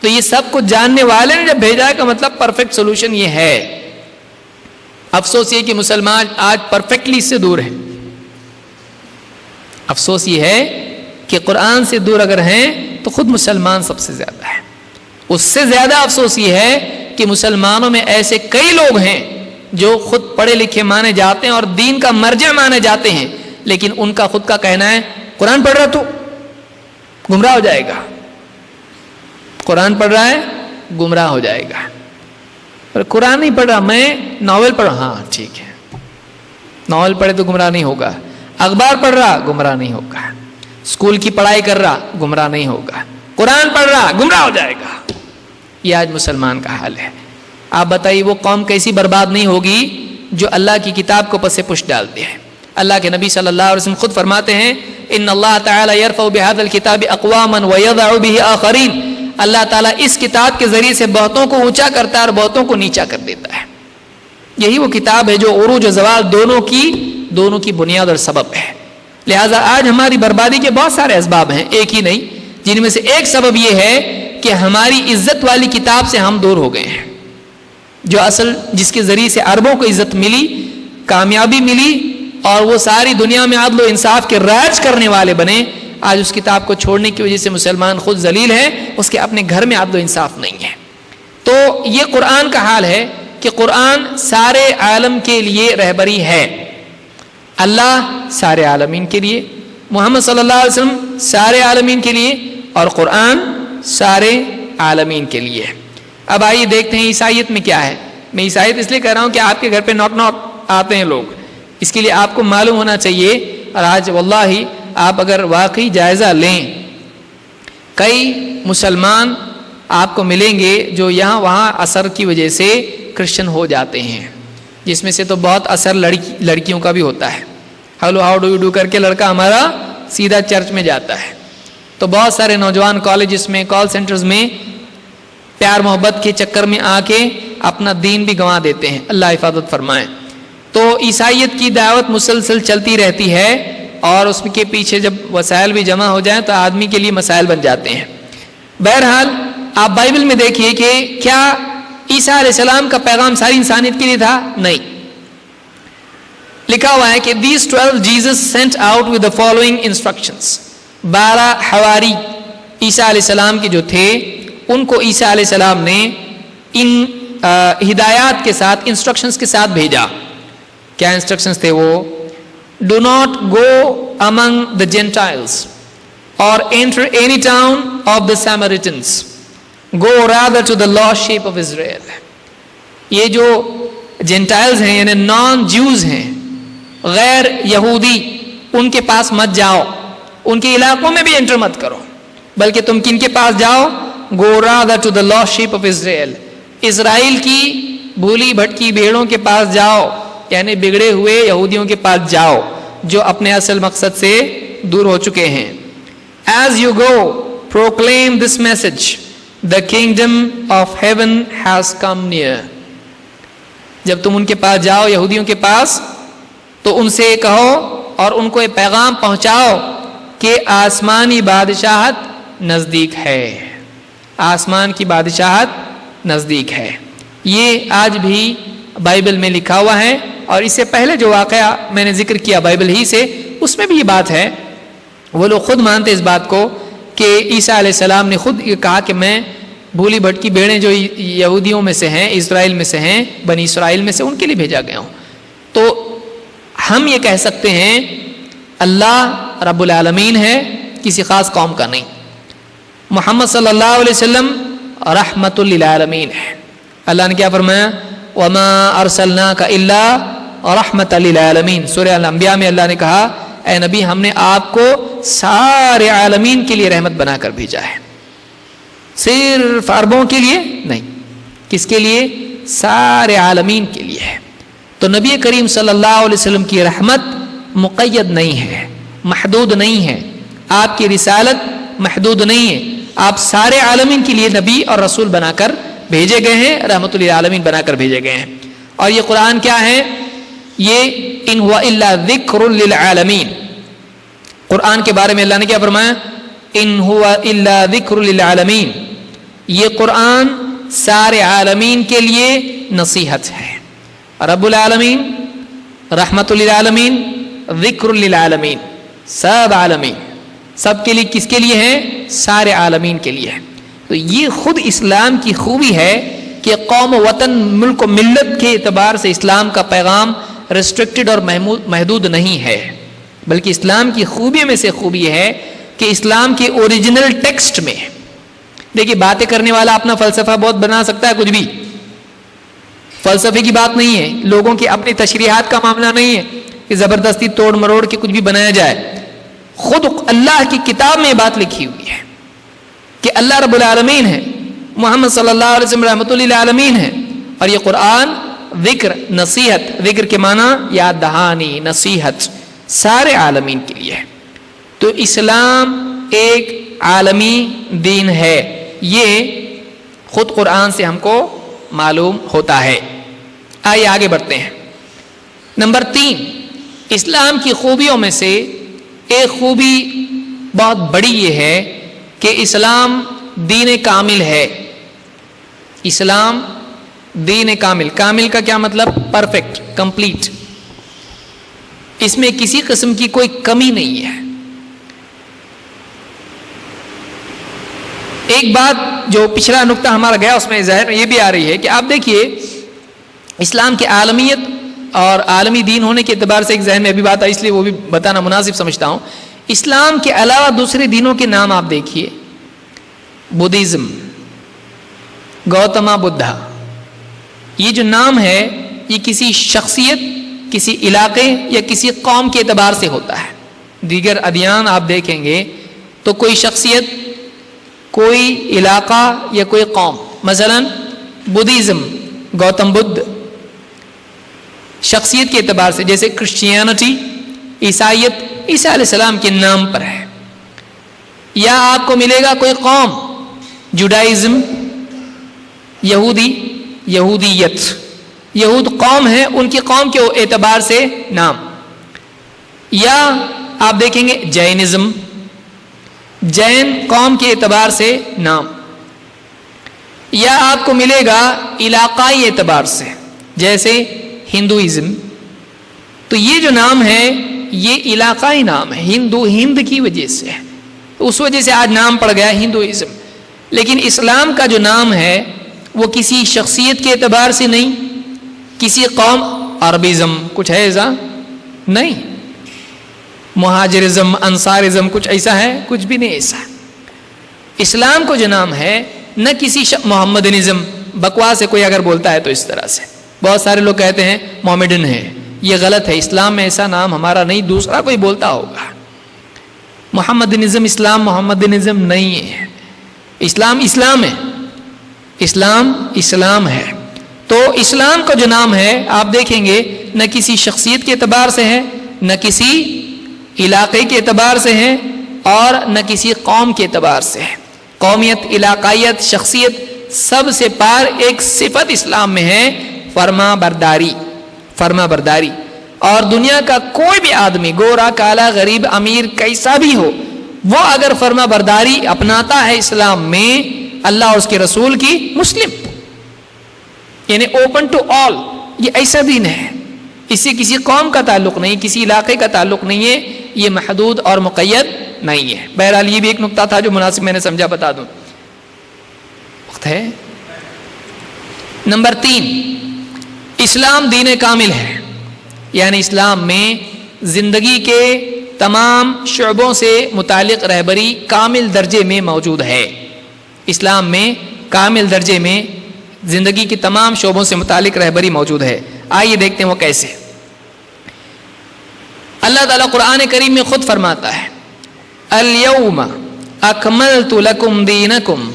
تو یہ سب کچھ جاننے والے نے جب بھیجا ہے کا مطلب پرفیکٹ سولوشن یہ ہے. افسوس یہ کہ مسلمان آج پرفیکٹلی اس سے دور ہیں. افسوس یہ ہے کہ قرآن سے دور اگر ہیں تو خود مسلمان سب سے زیادہ ہے. اس سے زیادہ افسوس یہ ہے کہ مسلمانوں میں ایسے کئی لوگ ہیں جو خود پڑھے لکھے مانے جاتے ہیں اور دین کا مرجع مانے جاتے ہیں, لیکن ان کا خود کا کہنا ہے قرآن پڑھ رہا تو گمراہ ہو جائے گا, قرآن پڑھ رہا ہے گمراہ ہو جائے گا. اور قرآن نہیں پڑھ رہا, میں ناول پڑھ رہا, ہاں ٹھیک ہے, ناول پڑھے تو گمراہ نہیں ہوگا. اخبار پڑھ رہا گمراہ نہیں ہوگا, اسکول کی پڑھائی کر رہا گمراہ نہیں ہوگا, قرآن پڑھ رہا گمراہ ہو جائے گا. یہ آج مسلمان کا حال ہے. آپ بتائیے وہ قوم کیسی برباد نہیں ہوگی جو اللہ کی کتاب کو پس پش ڈالتے ہیں. اللہ کے نبی صلی اللہ علیہ وسلم خود فرماتے ہیں ان اللہ تعالی یرفع بهذا الكتاب اقواما ويضع به آخرین, اللہ تعالیٰ اس کتاب کے ذریعے سے بہتوں کو اونچا کرتا ہے اور بہتوں کو نیچا کر دیتا ہے. یہی وہ کتاب ہے جو عروج و زوال دونوں کی بنیاد اور سبب ہے. لہٰذا آج ہماری بربادی کے بہت سارے اسباب ہیں, ایک ہی نہیں, جن میں سے ایک سبب یہ ہے کہ ہماری عزت والی کتاب سے ہم دور ہو گئے ہیں. جو اصل جس کے ذریعے سے عربوں کو عزت ملی, کامیابی ملی, اور وہ ساری دنیا میں عدل و انصاف کے راج کرنے والے بنے, آج اس کتاب کو چھوڑنے کی وجہ سے مسلمان خود ذلیل ہے, اس کے اپنے گھر میں عدل و انصاف نہیں ہے. تو یہ قرآن کا حال ہے کہ قرآن سارے عالم کے لیے رہبری ہے. اللہ سارے عالمین کے لیے, محمد صلی اللہ علیہ وسلم سارے عالمین کے لیے, اور قرآن سارے عالمین کے لیے. اب آئیے دیکھتے ہیں عیسائیت میں کیا ہے. میں عیسائیت اس لیے کہہ رہا ہوں کہ آپ کے گھر پہ نوک آتے ہیں لوگ, اس کے لیے آپ کو معلوم ہونا چاہیے. اور آج واللہ آپ اگر واقعی جائزہ لیں, کئی مسلمان آپ کو ملیں گے جو یہاں وہاں اثر کی وجہ سے کرسچن ہو جاتے ہیں, جس میں سے تو بہت اثر لڑکیوں کا بھی ہوتا ہے. Hello how do you do کر کے لڑکا ہمارا سیدھا چرچ میں جاتا ہے. تو بہت سارے نوجوان کالجز میں, کال سینٹرز میں پیار محبت کے چکر میں آ کے اپنا دین بھی گنوا دیتے ہیں. اللہ حفاظت فرمائے. تو عیسائیت کی دعوت مسلسل چلتی رہتی ہے, اور اس کے پیچھے جب وسائل بھی جمع ہو جائیں تو آدمی کے لیے مسائل بن جاتے ہیں. بہرحال آپ بائبل میں دیکھیے کہ کیا عیسیٰ علیہ السلام کا پیغام ساری انسانیت کے لیے تھا؟ نہیں. لکھا ہوا ہے کہ these 12 Jesus sent out with the following instructions. 12 حواری عیسیٰ علیہ السلام کے جو تھے, ان کو عیسیٰ علیہ السلام نے ان ہدایات کے ساتھ, انسٹرکشنز کے ساتھ بھیجا. کیا انسٹرکشنز تھے وہ؟ Do not go among the Gentiles or enter any town of the Samaritans. Go rather to the lost sheep of Israel. یہ جو جینٹائلز ہیں یعنی نان جوز ہیں, غیر یہودی, ان کے پاس مت جاؤ, ان کے علاقوں میں بھی انٹر مت کرو، بلکہ تم کن کے پاس جاؤ؟ go rather to the lost sheep of Israel، اسرائیل کی بھولی بھٹکی بھیڑوں کے پاس جاؤ، یعنی بگڑے ہوئے یہودیوں کے پاس جاؤ جو اپنے اصل مقصد سے دور ہو چکے ہیں۔ As you go, proclaim this message: the kingdom of heaven has come near۔ جب تم ان کے پاس جاؤ، یہودیوں کے پاس، تو ان سے کہو اور ان کو یہ پیغام پہنچاؤ کہ آسمانی بادشاہت نزدیک ہے، آسمان کی بادشاہت نزدیک ہے۔ یہ آج بھی بائبل میں لکھا ہوا ہے، اور اس سے پہلے جو واقعہ میں نے ذکر کیا بائبل ہی سے، اس میں بھی یہ بات ہے۔ وہ لوگ خود مانتے اس بات کو کہ عیسیٰ علیہ السلام نے خود یہ کہا کہ میں بھولی بھٹکی بھیڑیں جو یہودیوں میں سے ہیں، اسرائیل میں سے ہیں، بنی اسرائیل میں سے، ان کے لیے بھیجا گیا ہوں۔ تو ہم یہ کہہ سکتے ہیں اللہ رب العالمین ہے، کسی خاص قوم کا نہیں۔ محمد صلی اللہ علیہ وسلم رحمت للعالمین ہے۔ اللہ نے کیا فرمایا؟ وما ارسلناک الا رحمت للعالمین۔ سورہ الانبیاء میں اللہ نے کہا اے نبی ہم نے آپ کو سارے عالمین کے لیے رحمت بنا کر بھیجا ہے، صرف عربوں کے لیے نہیں۔ کس کے لیے؟ سارے عالمین کے لیے ہے۔ تو نبی کریم صلی اللہ علیہ وسلم کی رحمت مقید نہیں ہے، محدود نہیں ہے، آپ کی رسالت محدود نہیں ہے، آپ سارے عالمین کے لیے نبی اور رسول بنا کر بھیجے گئے ہیں، رحمت للعالمین بنا کر بھیجے گئے ہیں۔ اور یہ قرآن کیا ہے؟ یہ ان ہوا الا ذکر للعالمین۔ قرآن کے بارے میں اللہ نے کیا فرمایا؟ ان ہوا الا ذکر للعالمین، یہ قرآن سارے عالمین کے لیے نصیحت ہے۔ رب العالمین، رحمت للعالمین، ذکر للعالمین، سب عالمین، سب کے لیے کس کے لیے ہے؟ سارے عالمین کے لیے ہے۔ تو یہ خود اسلام کی خوبی ہے کہ قوم و وطن، ملک و ملت کے اعتبار سے اسلام کا پیغام ریسٹرکٹڈ اور محدود نہیں ہے، بلکہ اسلام کی خوبی میں سے خوبی یہ ہے کہ اسلام کے اوریجنل ٹیکسٹ میں، دیکھیے باتیں کرنے والا اپنا فلسفہ بہت بنا سکتا ہے، کچھ بھی فلسفے کی بات نہیں ہے، لوگوں کی اپنی تشریحات کا معاملہ نہیں ہے کہ زبردستی توڑ مروڑ کے کچھ بھی بنایا جائے۔ خود اللہ کی کتاب میں یہ بات لکھی ہوئی ہے کہ اللہ رب العالمین ہے، محمد صلی اللہ علیہ وسلم رحمت للعالمین ہے، اور یہ قرآن ذکر، نصیحت، ذکر کے معنی یاد دہانی، نصیحت سارے عالمین کے لیے ہے۔ تو اسلام ایک عالمی دین ہے، یہ خود قرآن سے ہم کو معلوم ہوتا ہے۔ آئیے آگے بڑھتے ہیں۔ نمبر 3، اسلام کی خوبیوں میں سے ایک خوبی بہت بڑی یہ ہے کہ اسلام دین کامل ہے۔ اسلام دین کامل، کامل کا کیا مطلب؟ پرفیکٹ، کمپلیٹ، اس میں کسی قسم کی کوئی کمی نہیں ہے۔ ایک بات جو پچھلا نقطہ ہمارا گیا اس میں ظاہر یہ بھی آ رہی ہے کہ آپ دیکھیے اسلام کی عالمیت اور عالمی دین ہونے کے اعتبار سے ایک ذہن میں ابھی بات آئی، اس لیے وہ بھی بتانا مناسب سمجھتا ہوں۔ اسلام کے علاوہ دوسرے دینوں کے نام آپ دیکھیے، بدھزم، گوتما بدھا، یہ جو نام ہے یہ کسی شخصیت، کسی علاقے یا کسی قوم کے اعتبار سے ہوتا ہے۔ دیگر ادیان آپ دیکھیں گے تو کوئی شخصیت، کوئی علاقہ یا کوئی قوم، مثلا بدھزم، گوتم بدھ، شخصیت کے اعتبار سے، جیسے کرسچینٹی، عیسائیت عیسیٰ علیہ السلام کے نام پر ہے۔ یا آپ کو ملے گا کوئی قوم، جوڈائزم، یہودی، یہودیت، یہود قوم ہے، ان کی قوم کے اعتبار سے نام۔ یا آپ دیکھیں گے جینزم، جین قوم کے اعتبار سے نام۔ یا آپ کو ملے گا علاقائی اعتبار سے، جیسے ہندوازم۔ تو یہ جو نام ہے یہ علاقائی نام ہے، ہندو ہند کی وجہ سے، اس وجہ سے آج نام پڑ گیا ہندوازم۔ لیکن اسلام کا جو نام ہے وہ کسی شخصیت کے اعتبار سے نہیں، کسی قوم، عربیزم کچھ ہے ایسا نہیں، مہاجرزم، انصارزم کچھ ایسا ہے، کچھ بھی نہیں ایسا۔ اسلام کو جو نام ہے نہ کسی محمدنزم، بکواس ہے کوئی اگر بولتا ہے تو اس طرح سے، بہت سارے لوگ کہتے ہیں محمدن ہے، یہ غلط ہے، اسلام میں ایسا نام ہمارا نہیں، دوسرا کوئی بولتا ہوگا۔ محمدنزم اسلام محمدنزم نہیں ہے، اسلام اسلام ہے، اسلام اسلام ہے۔ تو اسلام کا جو نام ہے آپ دیکھیں گے نہ کسی شخصیت کے اعتبار سے ہے، نہ کسی علاقے کے اعتبار سے ہے، اور نہ کسی قوم کے اعتبار سے ہے۔ قومیت، علاقائیت، شخصیت سب سے پار ایک صفت اسلام میں ہے، فرما برداری، فرما برداری۔ اور دنیا کا کوئی بھی آدمی، گورا، کالا، غریب، امیر، کیسا بھی ہو، وہ اگر فرما برداری اپناتا ہے اسلام میں، اللہ اور اس کے رسول کی، مسلم، یعنی اوپن ٹو آل، یہ ایسا دین ہے، اس سے کسی قوم کا تعلق نہیں، کسی علاقے کا تعلق نہیں ہے، یہ محدود اور مقید نہیں ہے۔ بہرحال یہ بھی ایک نقطہ تھا جو مناسب میں نے سمجھا، بتا دوں۔ وقت ہے۔ نمبر 3، اسلام دین کامل ہے، یعنی اسلام میں زندگی کے تمام شعبوں سے متعلق رہبری کامل درجے میں موجود ہے۔ اسلام میں کامل درجے میں زندگی کے تمام شعبوں سے متعلق رہبری موجود ہے۔ آئیے دیکھتے ہیں وہ کیسے۔ اللہ تعالیٰ قرآن کریم میں خود فرماتا ہے، اليوم اکملت لکم دینکم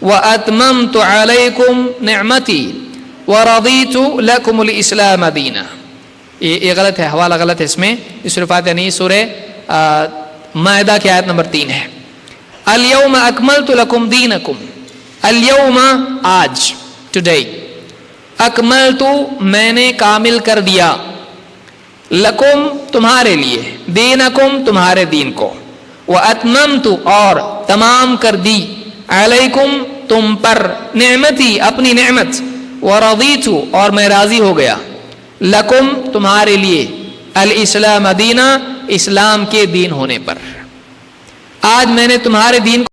واتممت علیکم نعمتی ورضیت لکم الاسلام دینا۔ یہ غلط ہے، حوالہ غلط ہے اس میں، اس سورہ فاتحہ نہیں، سورہ مائدہ کی آیت نمبر 3 ہے۔ اليوم اکملت لکم دینکم، اليوم آج، ٹوڈے، اکملت میں نے کامل کر دیا، لکم تمہارے لیے، دینکم تمہارے دین کو، واتممت اور تمام کر دی، علیکم تم پر، نعمتی اپنی نعمت، ورضیت اور میں راضی ہو گیا، لکم تمہارے لیے، الاسلام دینا اسلام کے دین ہونے پر۔ آج میں نے تمہارے دین کو